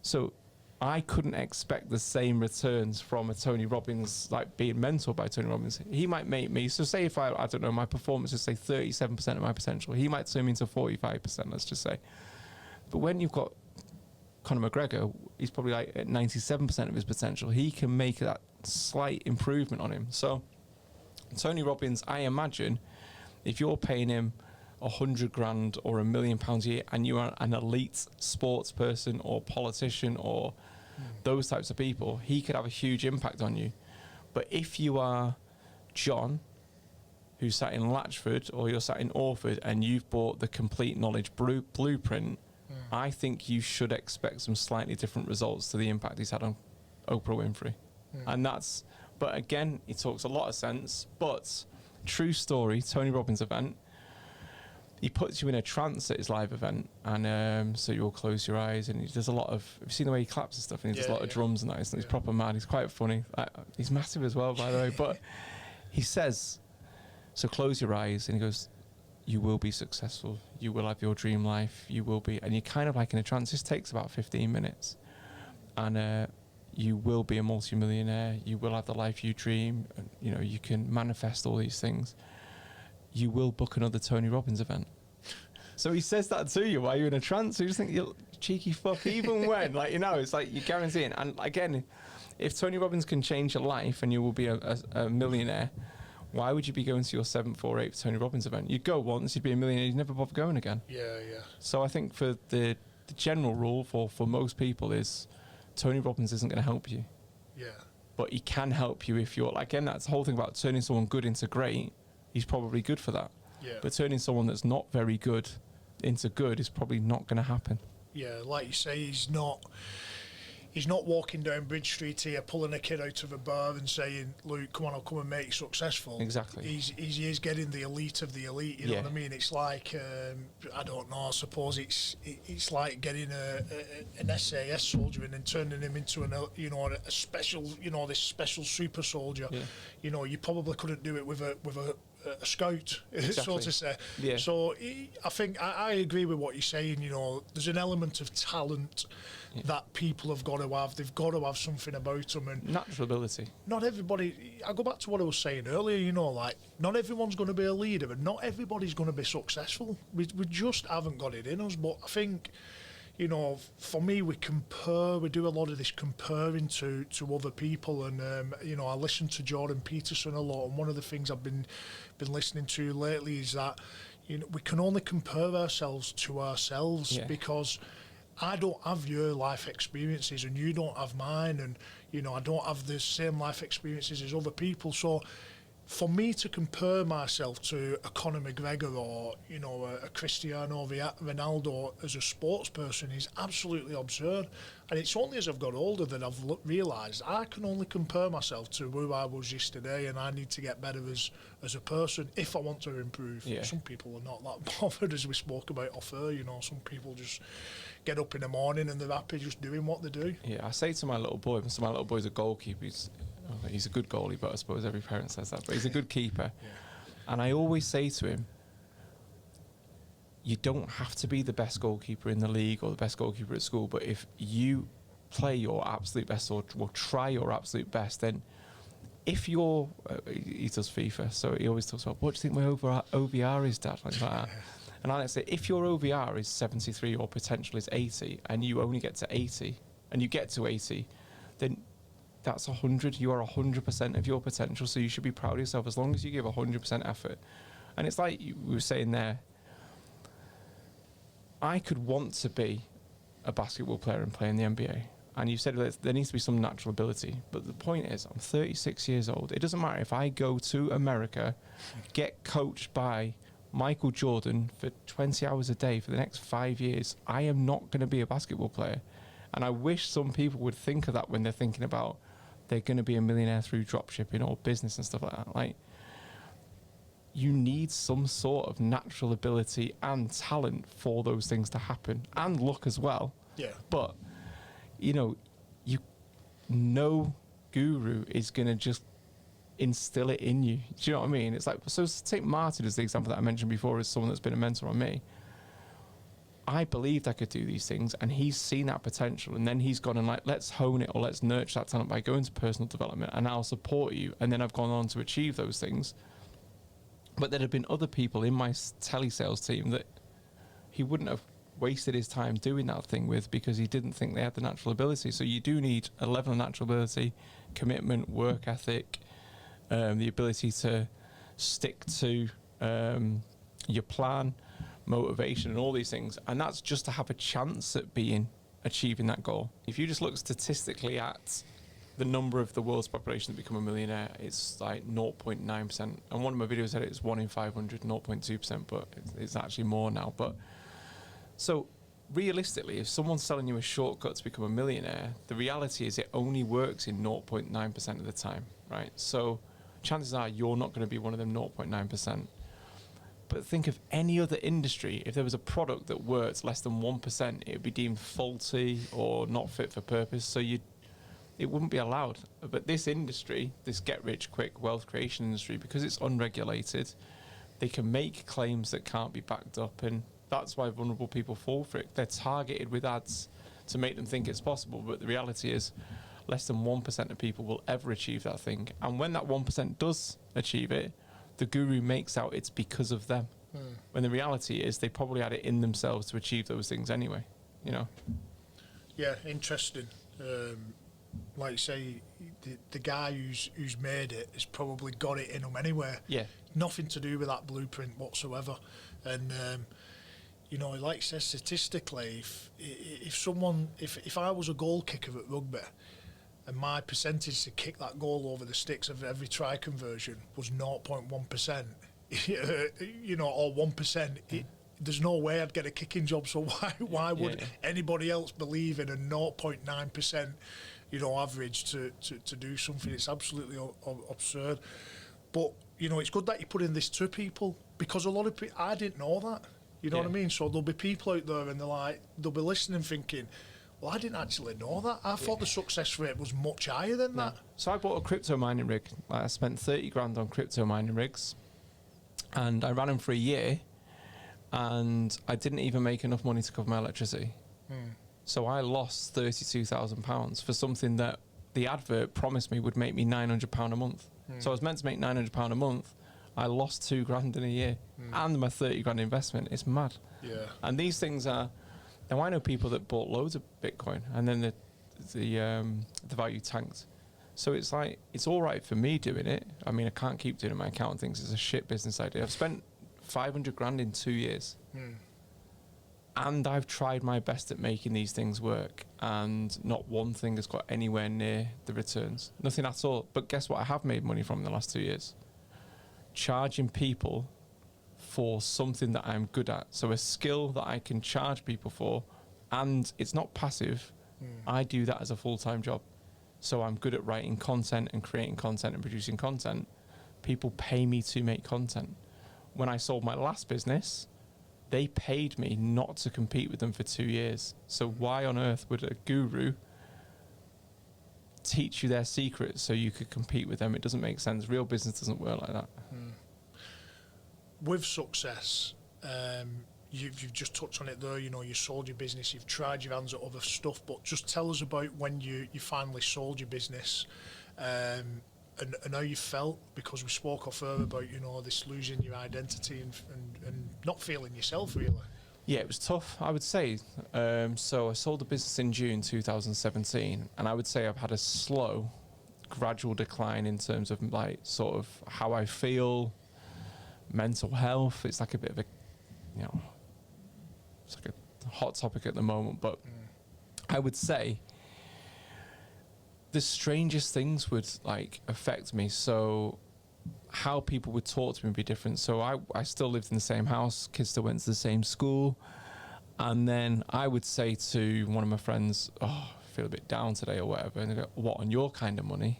So I couldn't expect the same returns from a Tony Robbins, like being mentored by Tony Robbins. He might make me, so say if I don't know, my performance is say 37% of my potential, he might turn me into 45%, let's just say. But when you've got Conor McGregor, he's probably like at 97% of his potential. He can make that slight improvement on him. So Tony Robbins, I imagine, if you're paying him 100 grand or £1 million a year and you are an elite sports person or politician or those types of people, he could have a huge impact on you. But if you are John, who's sat in Latchford, or you're sat in Orford and you've bought the complete knowledge blueprint, I think you should expect some slightly different results to the impact he's had on Oprah Winfrey. And that's, but again, he talks a lot of sense, but true story, Tony Robbins event, he puts you in a trance at his live event, and so you all close your eyes, and he does a lot of, have you seen the way he claps and stuff, and he does a lot of drums and that, he's proper mad, he's quite funny, he's massive as well, by the way, but he says, so close your eyes, and he goes, you will be successful, you will have your dream life, you will be, and you're kind of like in a trance. This takes about 15 minutes, and you will be a multi-millionaire, you will have the life you dream, and, you know, you can manifest all these things. You will book another Tony Robbins event. So he says that to you while you're in a trance, so you just think, you cheeky fuck, even when, like, you know, it's like you're guaranteeing. And again, if Tony Robbins can change your life and you will be a millionaire, why would you be going to your 7th or 8th Tony Robbins event? You'd go once, you'd be a millionaire, you'd never bother going again. Yeah. So I think for the general rule for most people is Tony Robbins isn't going to help you. Yeah. but he can help you if you're, again, that's the whole thing about turning someone good into great. He's probably good for that. Yeah. But turning someone that's not very good into good is probably not going to happen. Yeah, like you say, he's not walking down Bridge Street here, pulling a kid out of a bar and saying, "Luke, come on, I'll come and make you successful." Exactly. He is getting the elite of the elite. You know what I mean? It's like I don't know. I suppose it's like getting an SAS soldier and then turning him into a special, this special super soldier. Yeah. You probably couldn't do it with a scout, Exactly. so to say. Yeah. So I think I agree with what you're saying. There's an element of talent that people have got to have. They've got to have something about them, and Natural ability. not everybody. I go back to what I was saying earlier. Like not everyone's going to be a leader, and not everybody's going to be successful. We just haven't got it in us. But I think, for me, we compare. We do a lot of this comparing to other people, and I listen to Jordan Peterson a lot. And one of the things I've been listening to lately is that we can only compare ourselves to ourselves because I don't have your life experiences and you don't have mine, and I don't have the same life experiences as other people. So for me to compare myself to a Conor McGregor or a Cristiano Ronaldo as a sports person is absolutely absurd. And it's only as I've got older that I've realised I can only compare myself to who I was yesterday, and I need to get better as a person if I want to improve. Yeah. Some people are not that bothered, as we spoke about off air. Some people just get up in the morning and they're happy just doing what they do. Yeah, I say to my little boy, so my little boy's a goalkeeper. He's a good goalie, but I suppose every parent says that. But he's a good keeper. Yeah. And I always say to him, you don't have to be the best goalkeeper in the league or the best goalkeeper at school, but if you play your absolute best or try your absolute best, then if you're... he does FIFA, so he always talks about, what do you think my OVR is, Dad? Like that. And I like to say, if your OVR is 73 or potential is 80, and you only get to 80, and you get to 80, then that's 100. You are 100% of your potential, so you should be proud of yourself as long as you give 100% effort. And it's like we were saying there, I could want to be a basketball player and play in the NBA. And you said that there needs to be some natural ability. But the point is, I'm 36 years old. It doesn't matter if I go to America, get coached by Michael Jordan for 20 hours a day for the next 5 years, I am not going to be a basketball player. And I wish some people would think of that when they're thinking about they're going to be a millionaire through dropshipping or business and stuff like that. Like, you need some sort of natural ability and talent for those things to happen, and luck as well. Yeah. But, no guru is going to just instill it in you. Do you know what I mean? It's like, so take Martin as the example that I mentioned before as someone that's been a mentor on me. I believed I could do these things, and he's seen that potential, and then he's gone and like, let's hone it or let's nurture that talent by going to personal development, and I'll support you. And then I've gone on to achieve those things. But there have been other people in my telesales team that he wouldn't have wasted his time doing that thing with because he didn't think they had the natural ability. So you do need a level of natural ability, commitment, work ethic, the ability to stick to your plan, motivation, and all these things. And that's just to have a chance at achieving that goal. If you just look statistically at the number of the world's population that become a millionaire, it's like 0.9%. And one of my videos said it's 1 in 500, 0.2%, but it's actually more now. But so realistically, if someone's selling you a shortcut to become a millionaire, the reality is it only works in 0.9% of the time, right? So chances are you're not going to be one of them 0.9%. But think of any other industry. If there was a product that worked less than 1%, it would be deemed faulty or not fit for purpose. So it wouldn't be allowed. But this industry, this get-rich-quick wealth creation industry, because it's unregulated, they can make claims that can't be backed up, and that's why vulnerable people fall for it. They're targeted with ads to make them think it's possible, but the reality is less than 1% of people will ever achieve that thing. And when that 1% does achieve it, the guru makes out it's because of them. When the reality is they probably had it in themselves to achieve those things anyway, Yeah, interesting. Like you say, the guy who's made it has probably got it in him anyway. Yeah. Nothing to do with that blueprint whatsoever. And like you said, statistically, if I was a goal kicker at rugby, and my percentage to kick that goal over the sticks of every try conversion was 0.1%, you know, or 1%. There's no way I'd get a kicking job, so why would anybody else believe in a 0.9%, you know, average to do something? It's absolutely absurd. But, you know, it's good that you put in this to people, because a lot of people, I didn't know that, you know what I mean? So there'll be people out there and they'll be listening thinking, well, I didn't actually know that. I thought the success rate was much higher than that. So I bought a crypto mining rig. I spent 30 grand on crypto mining rigs, and I ran them for a year, and I didn't even make enough money to cover my electricity. So I lost £32,000 for something that the advert promised me would make me £900 a month. So I was meant to make £900 a month. I lost 2 grand in a year, and my 30 grand investment. It's mad. Yeah. And these things are. Now I know people that bought loads of Bitcoin, and then the value tanked. So it's like, it's all right for me doing it. I mean, I can't keep doing it. My accountant thinks it's a shit business idea. I've spent 500 grand in 2 years. And I've tried my best at making these things work, and not one thing has got anywhere near the returns. Nothing at all. But guess what I have made money from in the last 2 years? Charging people for something that I'm good at. So a skill that I can charge people for, and it's not passive. I do that as a full-time job. So I'm good at writing content and creating content and producing content. People pay me to make content. When I sold my last business, they paid me not to compete with them for 2 years. So why on earth would a guru teach you their secrets so you could compete with them? It doesn't make sense. Real business doesn't work like that. With success, you've just touched on it there, you know, you sold your business, you've tried your hands at other stuff, but just tell us about when you finally sold your business, and how you felt, because we spoke off earlier about, you know, this losing your identity and not feeling yourself, really. Yeah, it was tough, I would say. So I sold the business in June 2017, and I would say I've had a slow, gradual decline in terms of like sort of how I feel, mental health. It's like a bit of a, you know, it's like a hot topic at the moment, but I would say the strangest things would like affect me. So how people would talk to me would be different. So I still lived in the same house, kids still went to the same school, and then I would say to one of my friends, oh, I feel a bit down today or whatever, and they go, what, on your kind of money?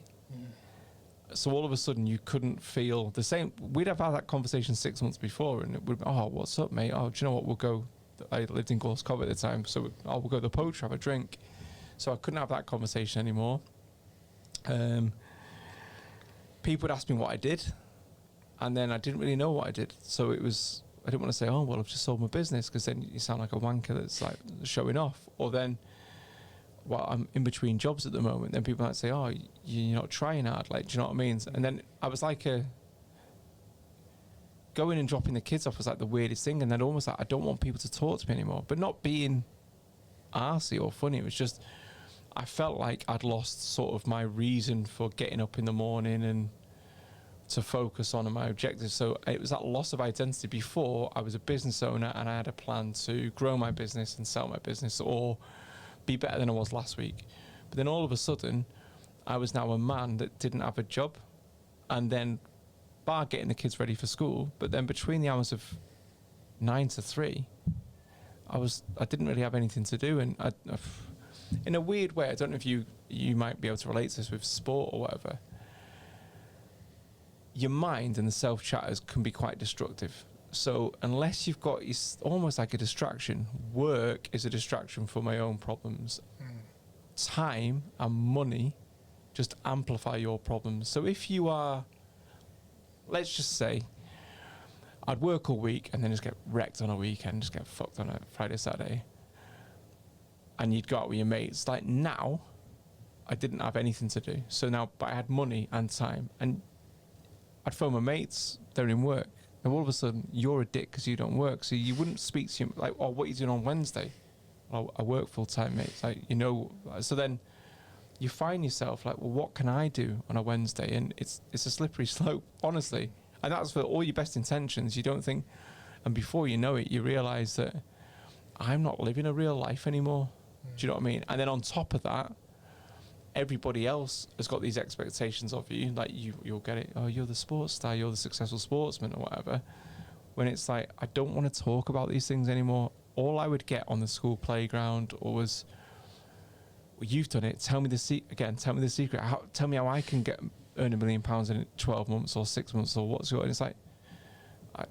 So all of a sudden you couldn't feel the same. We'd have had that conversation 6 months before, and it would be, oh, what's up, mate? Oh, do you know what, we'll go, I lived in Gorse Cove at the time, so we'll go to the poacher, have a drink. So I couldn't have that conversation anymore. People would ask me what I did, and then I didn't really know what I did. So it was, I didn't want to say, oh, well, I've just sold my business, because then you sound like a wanker that's like showing off. Or then, well, I'm in between jobs at the moment. Then people might say, oh, you're not trying hard. Like, do you know what I mean? And then I was like, going and dropping the kids off was like the weirdest thing. And then almost like, I don't want people to talk to me anymore. But not being arsey or funny. It was just, I felt like I'd lost sort of my reason for getting up in the morning and to focus on my objectives. So it was that loss of identity. Before, I was a business owner and I had a plan to grow my business and sell my business, or be better than I was last week. But then all of a sudden, I was now a man that didn't have a job, and then bar getting the kids ready for school, but then between the hours of 9 to 3, I didn't really have anything to do. And I in a weird way, I don't know if you might be able to relate to this with sport or whatever, your mind and the self-chatters can be quite destructive. So unless you've got, it's almost like a distraction. Work is a distraction for my own problems. Time and money just amplify your problems. So if you are, let's just say, I'd work all week and then just get wrecked on a weekend, just get fucked on a Friday, Saturday, and you'd go out with your mates. Like now, I didn't have anything to do. So now, but I had money and time, and I'd phone my mates, they're in work. And all of a sudden, you're a dick because you don't work. So you wouldn't speak to him like, oh, what are you doing on Wednesday? Oh, I work full time, mate. Like, you know, so then you find yourself like, well, what can I do on a Wednesday? And it's a slippery slope, honestly. And that's for all your best intentions. You don't think, and before you know it, you realize that I'm not living a real life anymore. Do you know what I mean? And then on top of that, everybody else has got these expectations of you, like you'll get it, oh, you're the sports star, you're the successful sportsman or whatever, when it's like, I don't want to talk about these things anymore. All I would get on the school playground was, well, you've done it, tell me the secret, tell me how I can earn £1 million in 12 months or 6 months or what's your, and it's like,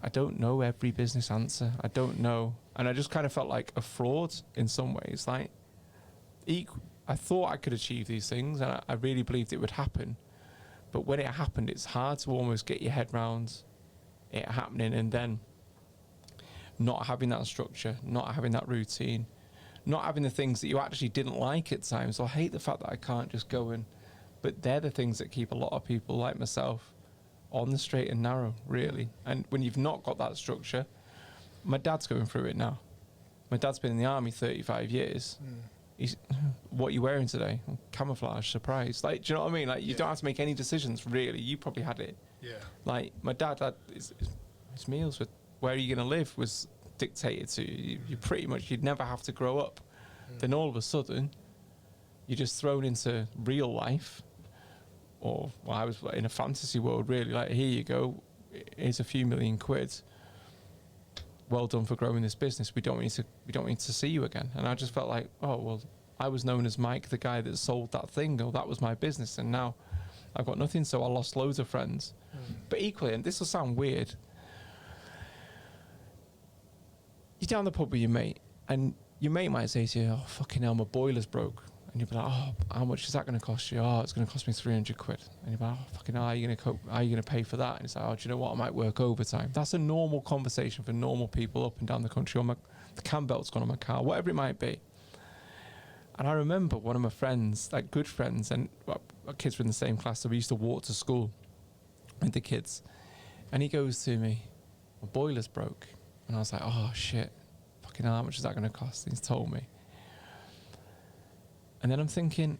I don't know every business answer, I don't know, and I just kind of felt like a fraud in some ways. Like, I thought I could achieve these things, and I really believed it would happen, but when it happened, it's hard to almost get your head round it happening, and then not having that structure, not having that routine, not having the things that you actually didn't like at times. So I hate the fact that I can't just go in, but they're the things that keep a lot of people like myself on the straight and narrow, really. And when you've not got that structure, my dad's going through it now. My dad's been in the army 35 years. He's, what are you wearing today? Camouflage, surprise. Like, do you know what I mean? Like, you don't have to make any decisions, really. You probably had it. Yeah. Like, my dad had his meals with where are you going to live was dictated to you. You pretty much, you'd never have to grow up. Then all of a sudden, you're just thrown into real life. Or, well, I was in a fantasy world, really. Like, here you go, here's a few million quid. Well done for growing this business. We don't need to see you again. And I just felt like, oh, well, I was known as Mike, the guy that sold that thing, or that was my business, and now I've got nothing. So I lost loads of friends. But equally, and this will sound weird, you're down the pub with your mate, and your mate might say to you, oh, fucking hell, my boiler's broke. And you'll be like, oh, how much is that going to cost you? Oh, it's going to cost me 300 quid. And you're like, oh, fucking hell, how are you going to pay for that? And it's like, oh, do you know what? I might work overtime. That's a normal conversation for normal people up and down the country. The cam belt's gone on my car, whatever it might be. And I remember one of my friends, like good friends, and our kids were in the same class, so we used to walk to school with the kids. And he goes to me, my boiler's broke. And I was like, oh, shit. Fucking hell, how much is that going to cost? And he's told me. And then I'm thinking,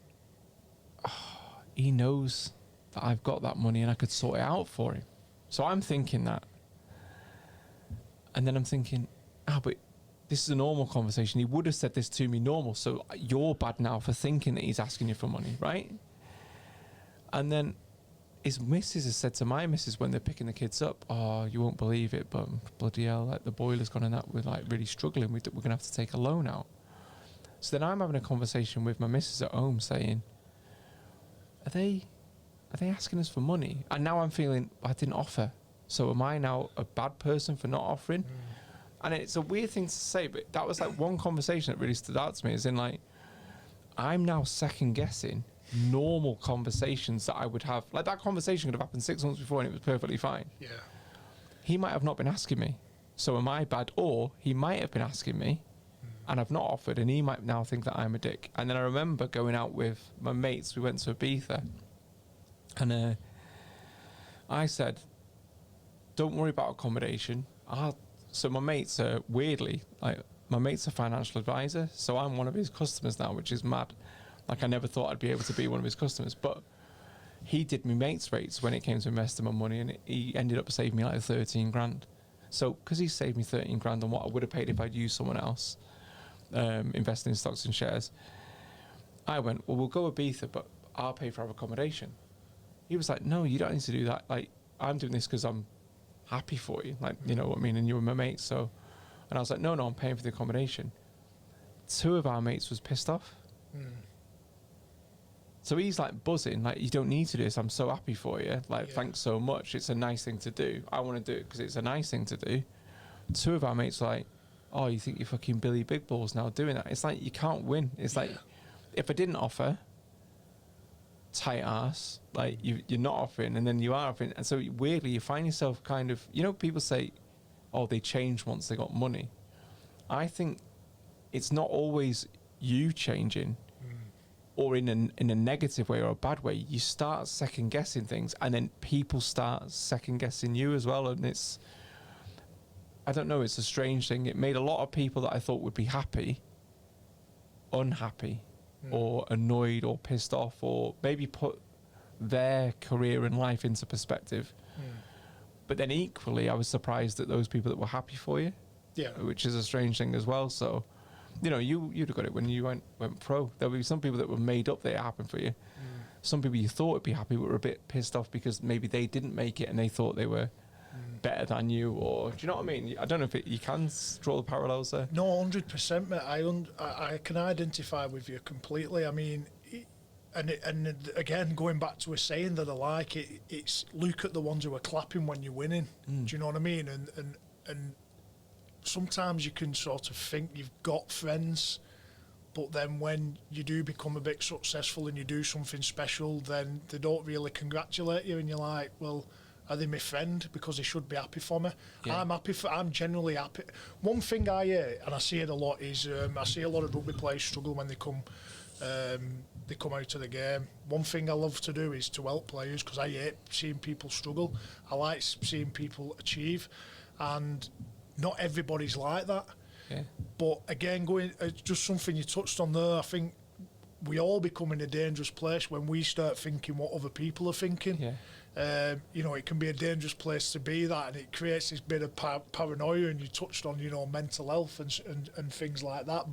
oh, he knows that I've got that money and I could sort it out for him. So I'm thinking that. And then I'm thinking, but this is a normal conversation. He would have said this to me normal. So you're bad now for thinking that he's asking you for money, right? And then his missus has said to my missus when they're picking the kids up, oh, you won't believe it, but bloody hell, like the boiler's gone and that, we're like really struggling. We're going to have to take a loan out. So then I'm having a conversation with my missus at home saying, are they asking us for money? And now I'm feeling, I didn't offer. So am I now a bad person for not offering? And it's a weird thing to say, but that was like one conversation that really stood out to me, is in like, I'm now second guessing normal conversations that I would have. Like, that conversation could have happened 6 months before and it was perfectly fine. Yeah. He might have not been asking me. So am I bad? Or he might have been asking me and I've not offered, and he might now think that I'm a dick. And then I remember going out with my mates. We went to Ibiza, and I said, don't worry about accommodation. So my mates are, weirdly, like, my mate's a financial advisor, so I'm one of his customers now, which is mad. Like, I never thought I'd be able to be one of his customers, but he did me mates rates when it came to investing my money, and he ended up saving me like 13 grand. So, because he saved me 13 grand on what I would have paid if I'd used someone else, investing in stocks and shares, I went, well, we'll go Ibiza, but I'll pay for our accommodation. He was like, no, you don't need to do that. Like, I'm doing this because I'm happy for you. Like, you know what I mean? And you were my mate, so. And I was like, no, I'm paying for the accommodation. 2 of our mates was pissed off. So he's like buzzing, like, you don't need to do this. I'm so happy for you. Like, thanks so much. It's a nice thing to do. I want to do it because it's a nice thing to do. 2 of our mates were like, oh, you think you're fucking Billy Big Balls now doing that? It's like, you can't win. It's like, if I didn't offer, tight ass, like, you're not offering, and then you are offering. And so weirdly, you find yourself kind of, you know, people say, oh, they change once they got money. I think it's not always you changing, or in a negative way or a bad way. You start second guessing things, and then people start second guessing you as well. And it's, I don't know, it's a strange thing. It made a lot of people that I thought would be happy, unhappy, or annoyed, or pissed off, or maybe put their career and life into perspective. But then equally, I was surprised at those people that were happy for you, which is a strange thing as well. So you know, you'd have got it when you went pro. There'll be some people that were made up that it happened for you. Some people you thought would be happy but were a bit pissed off because maybe they didn't make it and they thought they were better than you, or do you know what I mean? I don't know if you can draw the parallels there. No, 100%, mate. I can identify with you completely. I mean, and again, going back to a saying that I like, it's look at the ones who are clapping when you're winning. Do you know what I mean? And sometimes you can sort of think you've got friends, but then when you do become a bit successful and you do something special, then they don't really congratulate you, and you're like, well, are they my friend because they should be happy for me? Yeah. I'm generally happy. One thing I hear, and I see it a lot, is I see a lot of rugby players struggle when they come out of the game. One thing I love to do is to help players, because I hate seeing people struggle. I like seeing people achieve, and not everybody's like that. Yeah. But again, just something you touched on there, I think we all become in a dangerous place when we start thinking what other people are thinking. Yeah. You know, it can be a dangerous place to be that, and it creates this bit of paranoia, and you touched on, you know, mental health and things like that.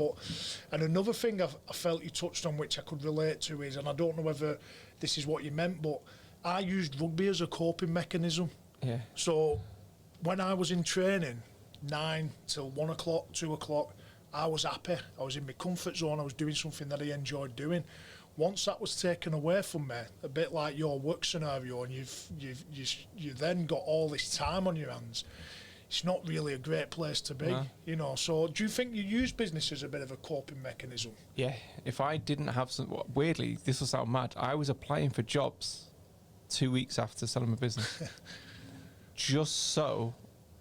And another thing I felt you touched on, which I could relate to, is, and I don't know whether this is what you meant, but I used rugby as a coping mechanism. Yeah. So when I was in training, 9 till 1 o'clock, 2 o'clock, I was happy. I was in my comfort zone. I was doing something that I enjoyed doing. Once that was taken away from me, a bit like your work scenario, and you've then got all this time on your hands, it's not really a great place to be. No. You know. So do you think you use business as a bit of a coping mechanism? Yeah. If I didn't have some, weirdly, this will sound mad, I was applying for jobs 2 weeks after selling my business, just so.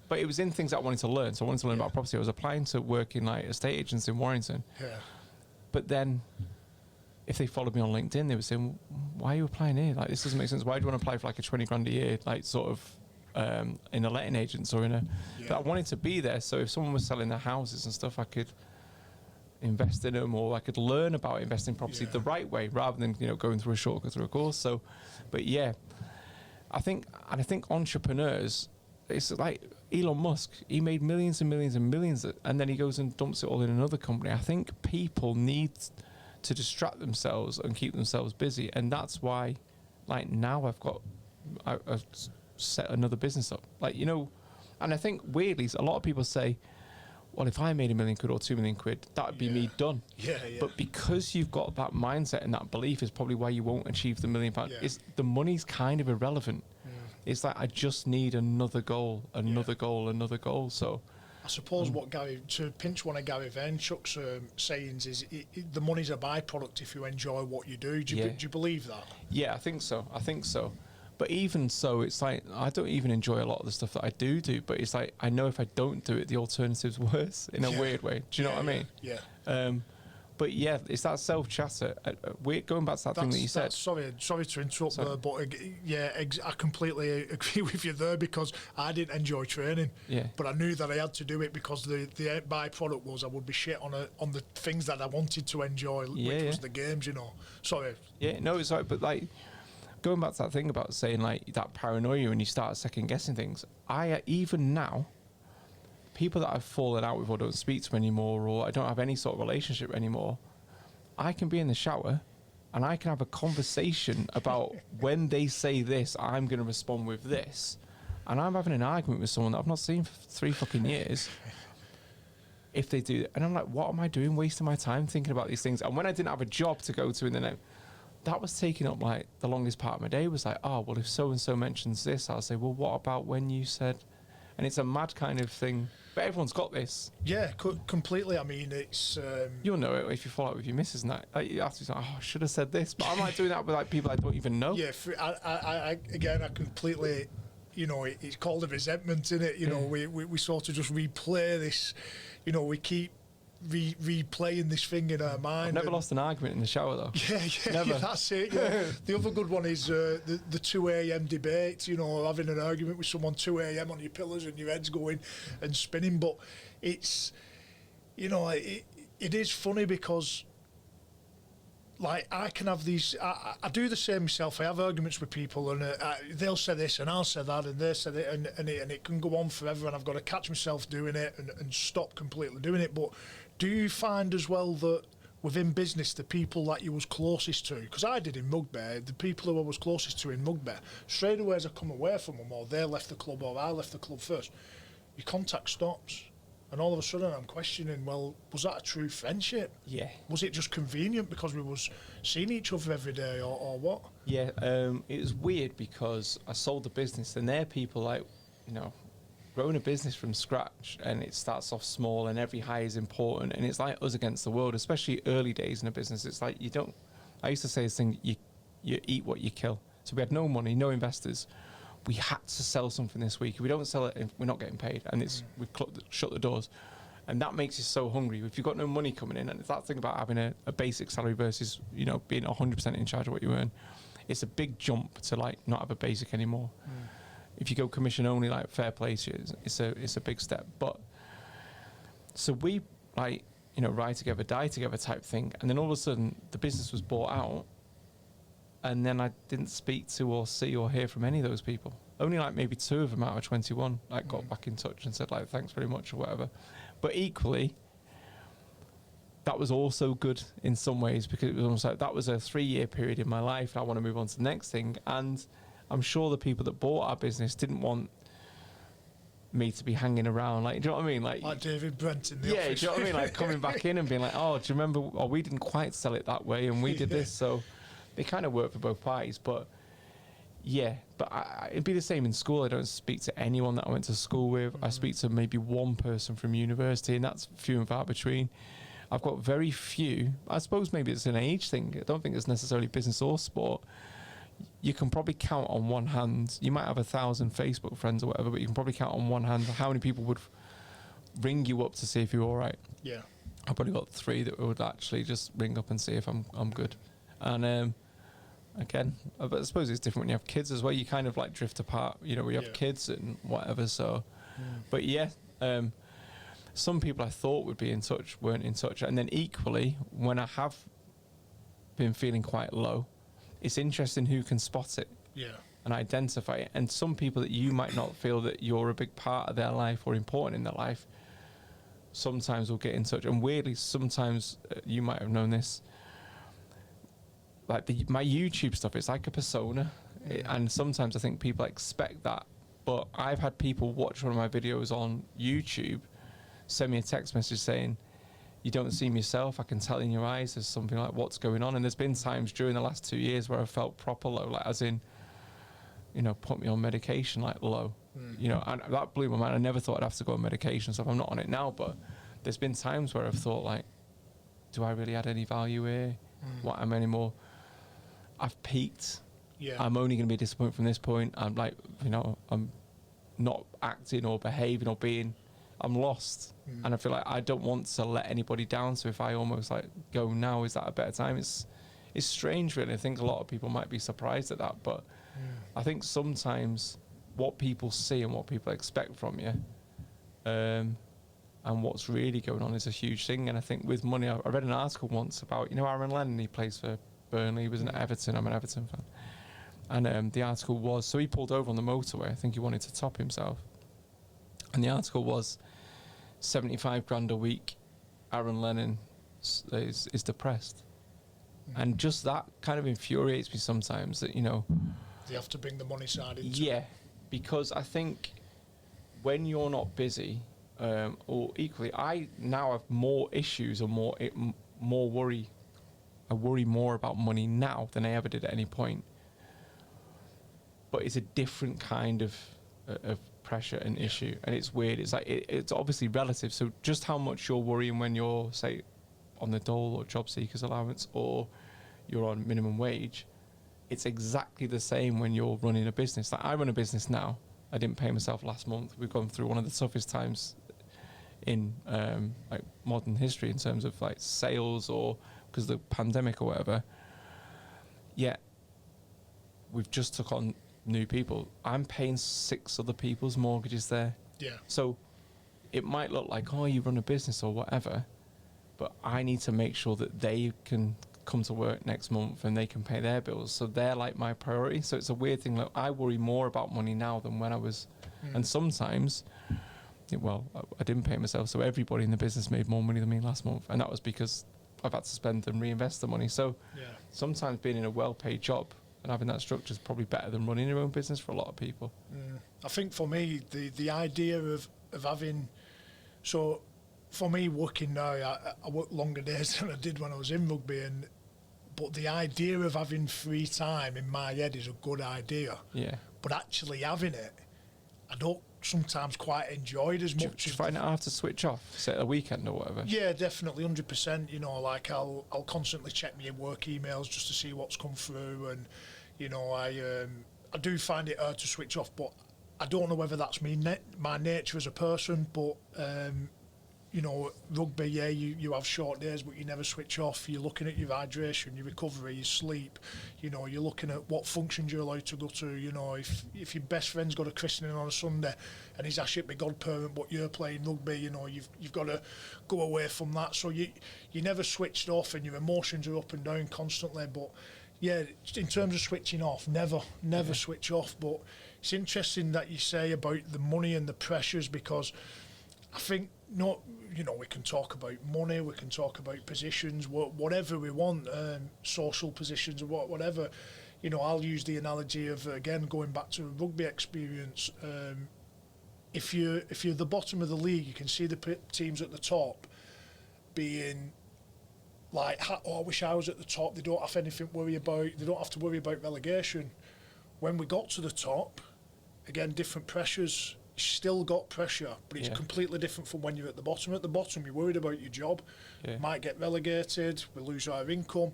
But it was in things that I wanted to learn. So I wanted to learn about property. I was applying to work in like estate agents in Warrington. Yeah. But then, if they followed me on LinkedIn, they were saying, "Why are you applying here? Like, this doesn't make sense. Why do you want to apply for like a 20 grand a year, like sort of in a letting agents or in a?" Yeah. But I wanted to be there. So if someone was selling their houses and stuff, I could invest in them, or I could learn about investing in property the right way, rather than, you know, going through a shortcut through a course. So, but yeah, I think entrepreneurs. It's like Elon Musk. He made millions and millions and millions, and then he goes and dumps it all in another company. I think people need to distract themselves and keep themselves busy, and that's why, like, now I've set another business up. Like, you know, and I think weirdly, a lot of people say, well, if I made £1 million or 2 million quid, that would be me done. Yeah. But because you've got that mindset and that belief, is probably why you won't achieve the £1 million. The money's kind of irrelevant. It's like, I just need another goal, another goal. So I suppose to pinch one of Gary Vaynerchuk's sayings is, the money's a byproduct if you enjoy what you do. Do you believe that? Yeah, I think so. But even so, it's like, I don't even enjoy a lot of the stuff that I do, but it's like, I know if I don't do it, the alternative's worse in a weird way. Do you know what I mean? Yeah. But yeah, it's that self-chatter. We're going back to that thing that you said. Sorry to interrupt there, but I completely agree with you there, because I didn't enjoy training, but I knew that I had to do it because the byproduct was I would be shit on the things that I wanted to enjoy, which was the games, you know. Sorry. Yeah, no, it's right, but like, going back to that thing about saying like that paranoia and you start second guessing things, even now, people that I've fallen out with or don't speak to anymore, or I don't have any sort of relationship anymore, I can be in the shower and I can have a conversation about when they say this, I'm going to respond with this. And I'm having an argument with someone that I've not seen for 3 fucking years. If they do, and I'm like, what am I doing, wasting my time thinking about these things? And when I didn't have a job to go to in the night, that was taking up like the longest part of my day. Was like, oh, well, if so-and-so mentions this, I'll say, well, what about when you said... And it's a mad kind of thing, but everyone's got this. Yeah, completely. I mean, it's... You'll know it if you fall out with your missus and that. Like, you have to be like, oh, I should have said this. But I'm like doing that with like people I don't even know. Yeah, I completely... You know, it's called a resentment, isn't it? You know, we sort of just replay this. You know, we keep replaying this thing in our mind. I've never lost an argument in the shower, though. Yeah, never. That's it. Yeah. The other good one is the 2 a.m. debate. You know, having an argument with someone 2 a.m. on your pillows and your head's going and spinning. But it's, you know, it is funny because, like, I can have these... I do the same myself. I have arguments with people, and they'll say this, and I'll say that, and they say it, and it can go on forever, and I've got to catch myself doing it and stop completely doing it. But Do you find as well that within business, the people that you was closest to, because I did in Mugbear, the people who I was closest to in Mugbear, straight away as I come away from them, or they left the club, or I left the club first, your contact stops. And all of a sudden I'm questioning, well, was that a true friendship? Yeah. Was it just convenient because we was seeing each other every day, or what? Yeah, it was weird because I sold the business, and they're people like, growing a business from scratch, and it starts off small and every hire is important, and it's like us against the world, especially early days in a business. It's like I used to say this thing, you eat what you kill. So we had no money, no investors. We had to sell something this week. If we don't sell it, we're not getting paid, and we've shut the doors. And that makes you so hungry. If you've got no money coming in, and it's that thing about having a basic salary versus, being 100% in charge of what you earn, it's a big jump to like not have a basic anymore. If you go commission only, like fair play to you, it's a big step. But so we ride together, die together type thing. And then all of a sudden the business was bought out, and then I didn't speak to or see or hear from any of those people. Only like maybe 2 of them out of 21 got back in touch and said like thanks very much or whatever. But equally, that was also good in some ways, because it was almost like that was a 3-year period in my life. I want to move on to the next thing, and I'm sure the people that bought our business didn't want me to be hanging around, like, do you know what I mean? Like David Brent in the office. Do you know what I mean? Like coming back in and being like, oh, do you remember? Oh, we didn't quite sell it that way, and we did this. So they kind of work for both parties. But yeah, but it'd be the same in school. I don't speak to anyone that I went to school with. I speak to maybe one person from university, and that's few and far between. I've got very few. I suppose maybe it's an age thing. I don't think it's necessarily business or sport. You can probably count on one hand. You might have 1,000 Facebook friends or whatever, but you can probably count on one hand how many people would ring you up to see if you're all right. Yeah. I've probably got 3 that would actually just ring up and see if I'm good. And again, but I suppose it's different when you have kids as well. You kind of like drift apart, we have kids and whatever. So, but yeah, some people I thought would be in touch weren't in touch. And then equally, when I have been feeling quite low, it's interesting who can spot it and identify it. And some people that you might not feel that you're a big part of their life or important in their life, sometimes will get in touch. And weirdly, sometimes you might have known this, like my YouTube stuff, it's like a persona. And sometimes I think people expect that. But I've had people watch one of my videos on YouTube, send me a text message saying, you don't seem yourself, I can tell in your eyes there's something like what's going on. And there's been times during the last 2 years where I felt proper low, like as in, put me on medication, like low. And that blew my mind. I never thought I'd have to go on medication, so I'm not on it now, but there's been times where I've thought like, do I really add any value here? What am I anymore? I've peaked. I'm only going to be disappointed from this point. I'm like, I'm not acting or behaving or being, I'm lost. And I feel like I don't want to let anybody down. So if I almost like go now, is that a better time? It's strange, really. I think a lot of people might be surprised at that, but I think sometimes what people see and what people expect from you, and what's really going on is a huge thing. And I think with money, I read an article once about, Aaron Lennon, he plays for Burnley, he was an Everton, I'm an Everton fan. And the article was, so he pulled over on the motorway, I think he wanted to top himself. And the article was 75 grand a week, Aaron Lennon is depressed. And just that kind of infuriates me sometimes that, They have to bring the money side into it. Yeah, because I think when you're not busy, or equally, I now have more issues or more worry. I worry more about money now than I ever did at any point. But it's a different kind of pressure and issue, and it's weird. It's like it's obviously relative. So just how much you're worrying when you're, say, on the dole or job seekers allowance, or you're on minimum wage, it's exactly the same when you're running a business. Like I run a business now. I didn't pay myself last month. We've gone through one of the toughest times in like modern history in terms of like sales or because of the pandemic or whatever. Yet we've just took on new people. I'm paying 6 other people's mortgages there. Yeah. So it might look like, oh, you run a business or whatever, but I need to make sure that they can come to work next month and they can pay their bills. So they're like my priority. So it's a weird thing. Like I worry more about money now than when I was. And sometimes well, I didn't pay myself, so everybody in the business made more money than me last month, and that was because I've had to spend and reinvest the money. So sometimes being in a well-paid job and having that structure is probably better than running your own business for a lot of people. I think for me, the idea of having, so for me working now, I work longer days than I did when I was in rugby, but the idea of having free time in my head is a good idea. Yeah. But actually having it, I don't sometimes quite enjoy it as much. Do you find it hard to switch off, say a weekend or whatever? Yeah, definitely, 100%. You know, like I'll constantly check my work emails just to see what's come through, and you know, I do find it hard to switch off. But I don't know whether that's my nature as a person. But you know, rugby, yeah, you have short days, but you never switch off. You're looking at your hydration, your recovery, your sleep. You know, you're looking at what functions you're allowed to go to. You know, if your best friend's got a christening on a Sunday and he's actually a godparent, but you're playing rugby, you know, you've got to go away from that. So you never switched off, and your emotions are up and down constantly. But yeah, in terms of switching off, never switch off. But it's interesting that you say about the money and the pressures, because I think we can talk about money, we can talk about positions, whatever we want, social positions or whatever. You know, I'll use the analogy of, again, going back to a rugby experience. If you're the bottom of the league, you can see the teams at the top being like, oh, I wish I was at the top. They don't have anything to worry about. They don't have to worry about relegation. When we got to the top, again, different pressures. You still got pressure, but it's completely different from when you're at the bottom. At the bottom, you're worried about your job. Might get relegated, we lose our income.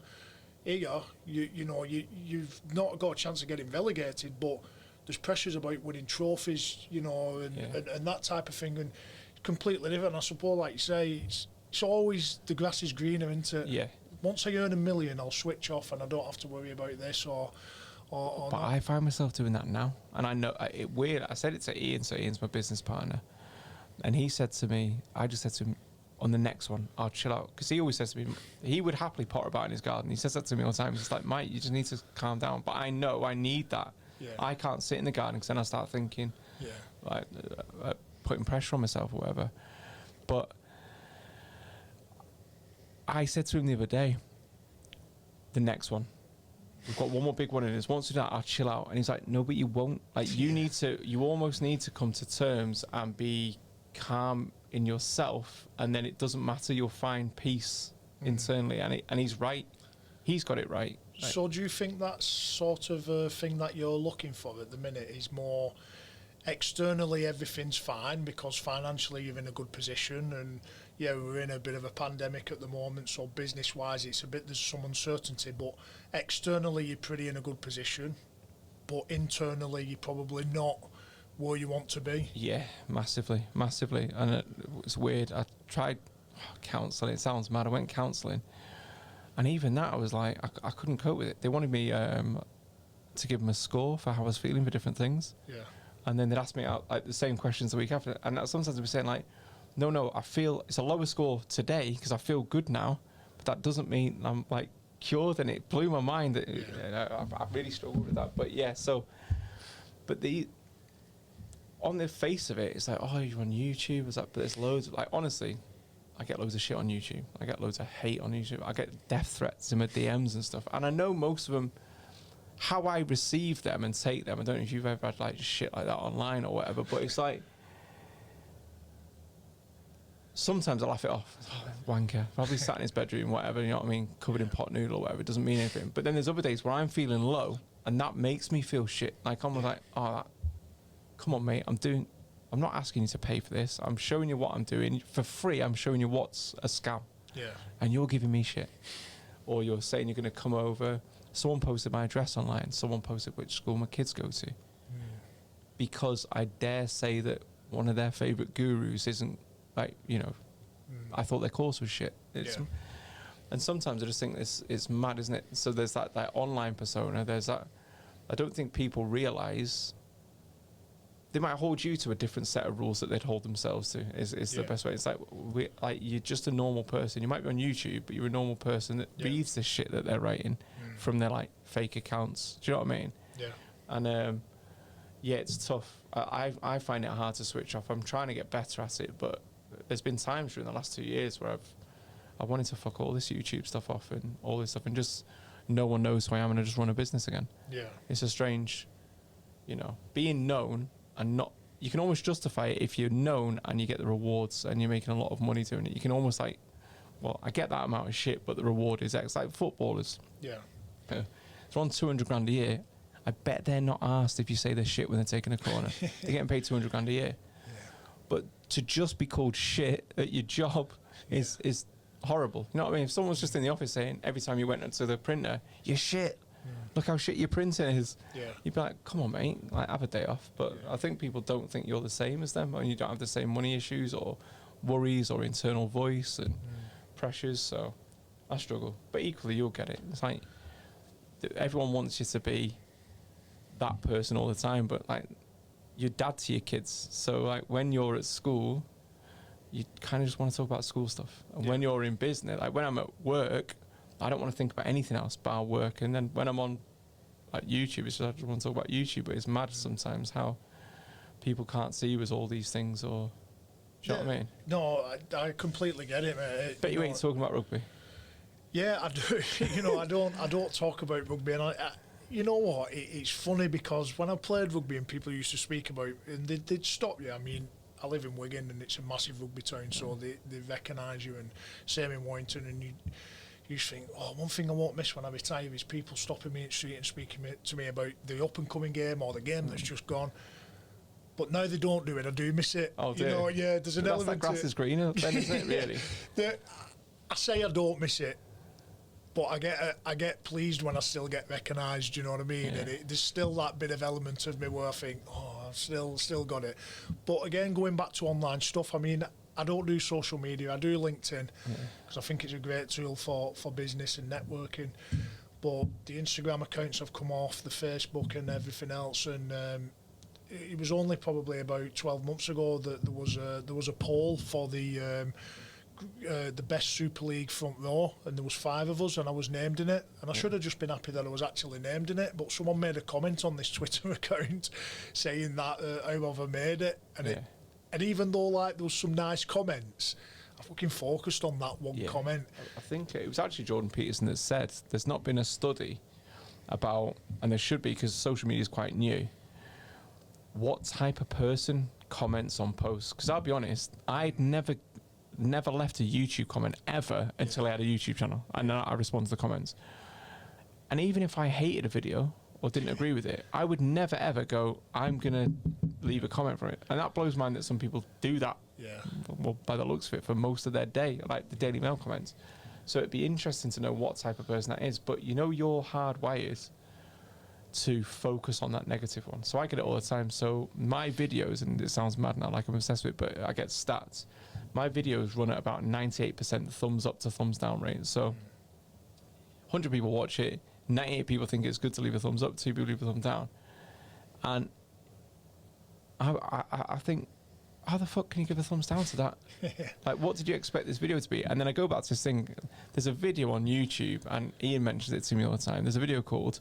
Here, you've not got a chance of getting relegated, but there's pressures about winning trophies, you know, and that type of thing, and completely different. I suppose, like you say, it's always the grass is greener, isn't it? Yeah. Once I earn $1 million, I'll switch off, and I don't have to worry about this or but I find myself doing that now, and I know it weird. I said it to Ian, so Ian's my business partner, and he said to me, I just said to him, on the next one, I'll chill out, because he always says to me, he would happily potter about in his garden. He says that to me all the time. He's like, Mike, you just need to calm down. But I know I need that. I can't sit in the garden because then I start thinking, like putting pressure on myself or whatever. But I said to him the other day, the next one. We've got one more big one in us. Once we do that, I'll chill out. And he's like, no, but you won't. Like, you almost need to come to terms and be calm in yourself, and then it doesn't matter. You'll find peace internally. And he's right. He's got it right. So do you think that's sort of a thing that you're looking for at the minute is more externally everything's fine because financially you're in a good position, and we're in a bit of a pandemic at the moment, so business wise there's some uncertainty, but externally you're pretty in a good position, but internally you're probably not where you want to be? Yeah, massively. And it's weird. I tried counselling. It sounds mad. I went counselling, and even that I was like, I couldn't cope with it. They wanted me to give them a score for how I was feeling for different things. And then they'd ask me out like the same questions the week after, and sometimes I'd be saying like, no, I feel it's a lower score today because I feel good now, but that doesn't mean I'm like cured. And it blew my mind that I really struggled with that. But on the face of it, it's like, oh, you're on YouTube. It's like, but there's loads of, like, honestly, I get loads of shit on YouTube. I get loads of hate on YouTube. I get death threats in my DMs and stuff, and I know most of them. How I receive them and take them, I don't know if you've ever had like shit like that online or whatever, but it's like sometimes I laugh it off. Oh, wanker, probably sat in his bedroom, whatever, you know what I mean, covered in pot noodle or whatever. It doesn't mean anything. But then there's other days where I'm feeling low, and that makes me feel shit. Like I'm like, come on, mate, I'm not asking you to pay for this. I'm showing you what I'm doing for free. I'm showing you what's a scam. And you're giving me shit, or you're saying you're going to come over. Someone posted my address online. Someone posted which school my kids go to. Because I dare say that one of their favourite gurus isn't, like, I thought their course was shit. And sometimes I just think it's mad, isn't it? So there's that online persona. There's that. I don't think people realise they might hold you to a different set of rules that they'd hold themselves to. Is the best way. It's like you're just a normal person. You might be on YouTube, but you're a normal person that reads the shit that they're writing from their like fake accounts. Do you know what I mean? And Yeah, it's tough. I find it hard to switch off. I'm trying to get better at it, but there's been times during the last 2 years where I wanted to fuck all this YouTube stuff off and all this stuff, and just no one knows who I am, and I just run a business again. Yeah. It's a strange, being known and not. You can almost justify it if you're known and you get the rewards and you're making a lot of money doing it. You can almost I get that amount of shit, but the reward is X. Like footballers. Yeah. They're on 200 grand a year. I bet they're not asked if you say they're shit when they're taking a corner. They're getting paid 200 grand a year. Yeah. But to just be called shit at your job is horrible. You know what I mean? If someone's just in the office saying every time you went into the printer, you're shit. Look how shit your printing is. Yeah. You'd be like, come on, mate, like have a day off. But I think people don't think you're the same as them, and you don't have the same money issues or worries or internal voice and pressures. So I struggle. But equally, you'll get it. It's like everyone wants you to be that person all the time, but like you're dad to your kids. So like when you're at school, you kind of just want to talk about school stuff. And when you're in business, like when I'm at work, I don't want to think about anything else but our work. And then when I'm on like YouTube, it's just I just want to talk about YouTube. But it's mad sometimes how people can't see you as all these things, or do you know what I mean? No, I completely get it, mate. Bet you ain't talking about rugby. Yeah, I do. I don't talk about rugby, and you know what? It's funny because when I played rugby and people used to speak about, and they'd stop you. I mean, I live in Wigan and it's a massive rugby town, so they recognise you, and same in Warrington, and you think, one thing I won't miss when I retire is people stopping me in the street and speaking to me about the up and coming game or the game that's just gone. But now they don't do it, I do miss it. Oh, there's an element. That grass is greener, then, isn't it? Really? I say I don't miss it, but I get pleased when I still get recognised. You know what I mean? Yeah. And there's still that bit of element of me where I think, I've still got it. But again, going back to online stuff, I mean, I don't do social media. I do LinkedIn because I think it's a great tool for business and networking. But the Instagram accounts have come off, the Facebook and everything else, and it was only probably about 12 months ago that there was a poll for the best Super League front row, and there was 5 of us, and I was named in it. And I should have just been happy that I was actually named in it, but someone made a comment on this Twitter account saying that how have I made it, and even though like there was some nice comments, I fucking focused on that one comment. I think it was actually Jordan Peterson that said there's not been a study about, and there should be because social media is quite new, what type of person comments on posts. Because I'll be honest, I'd never left a YouTube comment ever until I had a YouTube channel, and then I respond to the comments. And even if I hated a video or didn't agree with it, I would never ever go, I'm gonna leave a comment for it. And that blows my mind that some people do that. Yeah. Well, by the looks of it, for most of their day, like the Daily Mail comments. So it'd be interesting to know what type of person that is. But you're hardwired to focus on that negative one. So I get it all the time. So my videos, and it sounds mad now, like I'm obsessed with it, but I get stats. My videos run at about 98% thumbs up to thumbs down rate. So 100 people watch it, 98 people think it's good to leave a thumbs up, 2 people leave a thumb down. And I think, how the fuck can you give a thumbs down to that? Like, what did you expect this video to be? And then I go back to this thing. There's a video on YouTube, and Ian mentions it to me all the time. There's a video called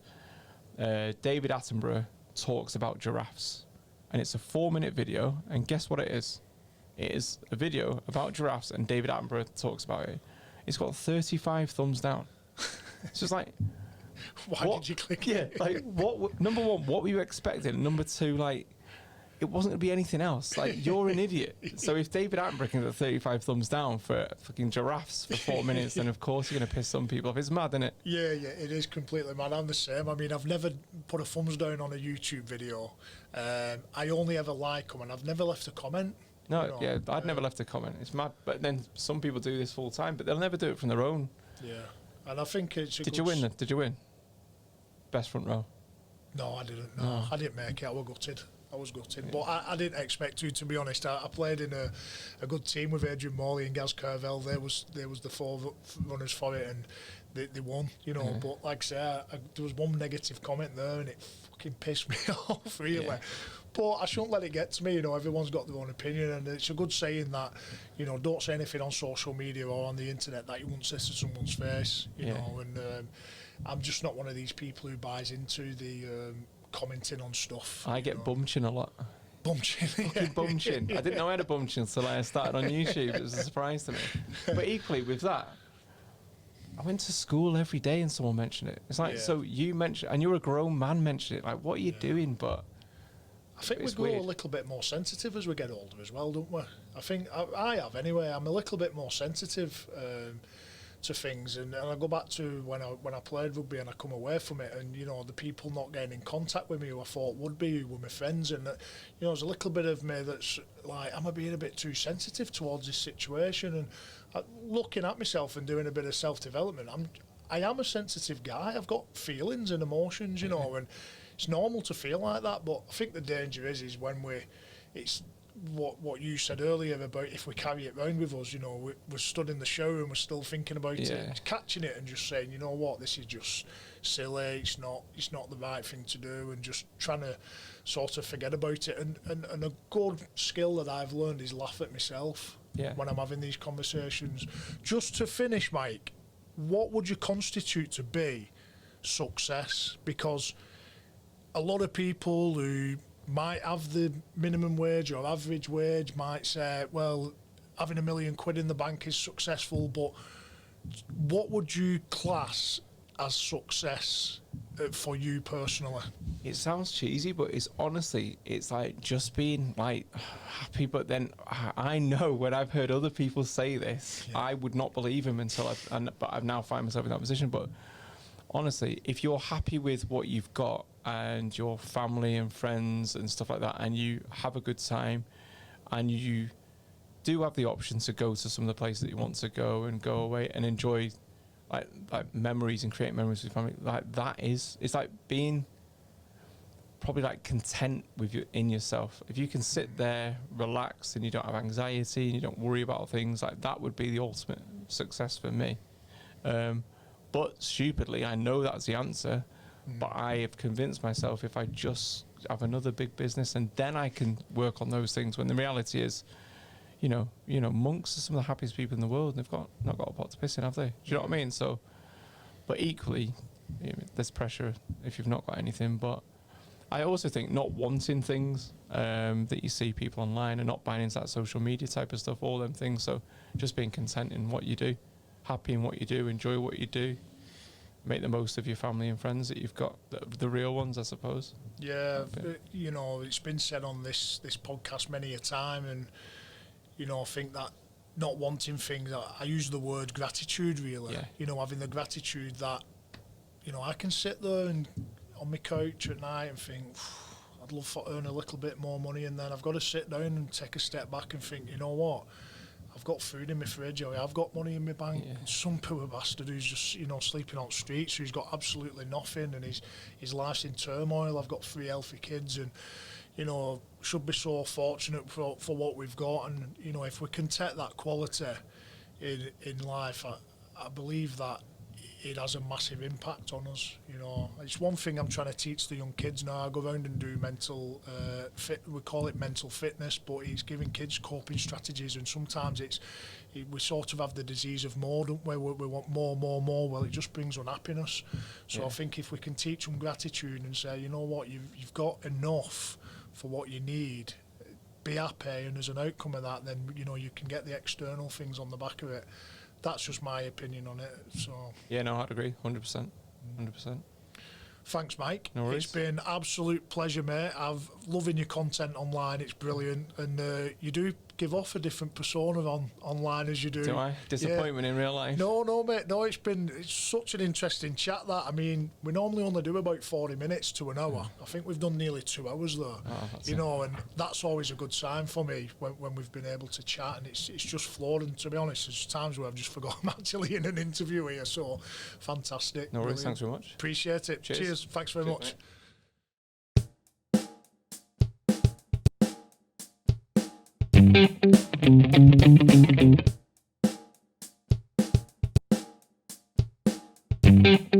David Attenborough Talks About Giraffes. And it's a 4-minute video, and guess what it is? It is a video about giraffes, and David Attenborough talks about it. It's got 35 thumbs down. It's just like, why did you click it? Yeah, like, number one, what were you expecting? Number two, like, it wasn't going to be anything else. Like, you're an idiot. So if David Attenborough can get 35 thumbs down for fucking giraffes for 4 minutes, then of course you're going to piss some people off. It's mad, isn't it? Yeah, it is completely mad. I'm the same. I mean, I've never put a thumbs down on a YouTube video. I only ever like them, and I've never left a comment. No, I'd never left a comment. It's mad. But then some people do this full time, but they'll never do it from their own. Yeah, and I think it's Did you win then? Did you win? Best front row? No, I didn't. No, I didn't make it. I was gutted. Yeah. But I didn't expect to be honest. I played in a good team with Adrian Morley and Gaz Carvel. There was the 4 runners for it, and they won, But like I say, there was one negative comment there, and it fucking pissed me off, really. Yeah. But I shouldn't let it get to me, everyone's got their own opinion, and it's a good saying that, don't say anything on social media or on the internet that you wouldn't say to someone's face, know, and I'm just not one of these people who buys into the commenting on stuff. I get bum chin a lot. Bum chin. Fucking bum chin. I didn't know I had a bum chin until I started on YouTube. It was a surprise to me. But equally with that, I went to school every day and someone mentioned it. It's like, so you mentioned, and you're a grown man mentioned it. Like, what are you doing? But I think we grow a little bit more sensitive as we get older as well, don't we? I think I have anyway. I'm a little bit more sensitive to things, and I go back to when I played rugby and I come away from it, and the people not getting in contact with me who I thought would be, who were my friends, and there's a little bit of me that's like, am I being a bit too sensitive towards this situation? And looking at myself and doing a bit of self-development, I am a sensitive guy. I've got feelings and emotions, and it's normal to feel like that. But I think the danger is when it's what you said earlier about if we carry it around with us, we're stood in the shower and we're still thinking about it, catching it and just saying, you know what, this is just silly, it's not the right thing to do, and just trying to sort of forget about it. And a good skill that I've learned is laugh at myself when I'm having these conversations. Just to finish, Mike, what would you constitute to be success? Because a lot of people who might have the minimum wage or average wage might say, well, having £1 million in the bank is successful, but what would you class as success for you personally? it sounds cheesy, but it's honestly, it's like just being like happy. But then I know when I've heard other people say this, I would not believe him until but I've now find myself in that position. But honestly, if you're happy with what you've got and your family and friends and stuff like that, and you have a good time, and you do have the option to go to some of the places that you want to go and go away and enjoy like memories and create memories with family, like that is, it's like being probably like content with in yourself. If you can sit there relaxed and you don't have anxiety and you don't worry about things, like that would be the ultimate success for me. But stupidly, I know that's the answer, but I have convinced myself if I just have another big business and then I can work on those things, when the reality is, you know, monks are some of the happiest people in the world, and they've not got a pot to piss in, have they? Do you know what I mean? So, but equally, there's pressure if you've not got anything. But I also think not wanting things that you see people online and not buying into that social media type of stuff, all them things. So just being content in what you do, happy in what you do, enjoy what you do, make the most of your family and friends that you've got, the real ones, I suppose. Yeah, it's been said on this podcast many a time, and I think that not wanting things, I use the word gratitude really. Yeah. Having the gratitude that, I can sit there and on my couch at night and think, I'd love to earn a little bit more money, and then I've got to sit down and take a step back and think, you know what, I've got food in my fridge, I've got money in my bank. Yeah. Some poor bastard who's just, sleeping on the streets, who's got absolutely nothing, and his life's in turmoil. I've got 3 healthy kids, and should be so fortunate for what we've got. And if we can take that quality in life, I believe that it has a massive impact on us. It's one thing I'm trying to teach the young kids now. I go around and do mental we call it mental fitness, but it's giving kids coping strategies, and sometimes we sort of have the disease of more, don't we? We want more. Well, it just brings unhappiness. So I think if we can teach them gratitude and say, you know what, you've got enough for what you need, be happy, and as an outcome of that, then you can get the external things on the back of it. That's just my opinion on it. So yeah, no, I'd agree, 100%. Thanks, Mike. No worries. It's been an absolute pleasure, mate. I've loving your content online. It's brilliant, and you do give off a different persona online as you do. Do I? Disappointment in real life? No, mate. No, it's such an interesting chat. That, I mean, we normally only do about 40 minutes to an hour. I think we've done nearly 2 hours there. And that's always a good sign for me when we've been able to chat, and it's just flowed. And to be honest, there's times where I've just forgotten I'm actually in an interview here. So fantastic. No worries. Thanks very much. Appreciate it. Cheers. Thanks very much. Mate.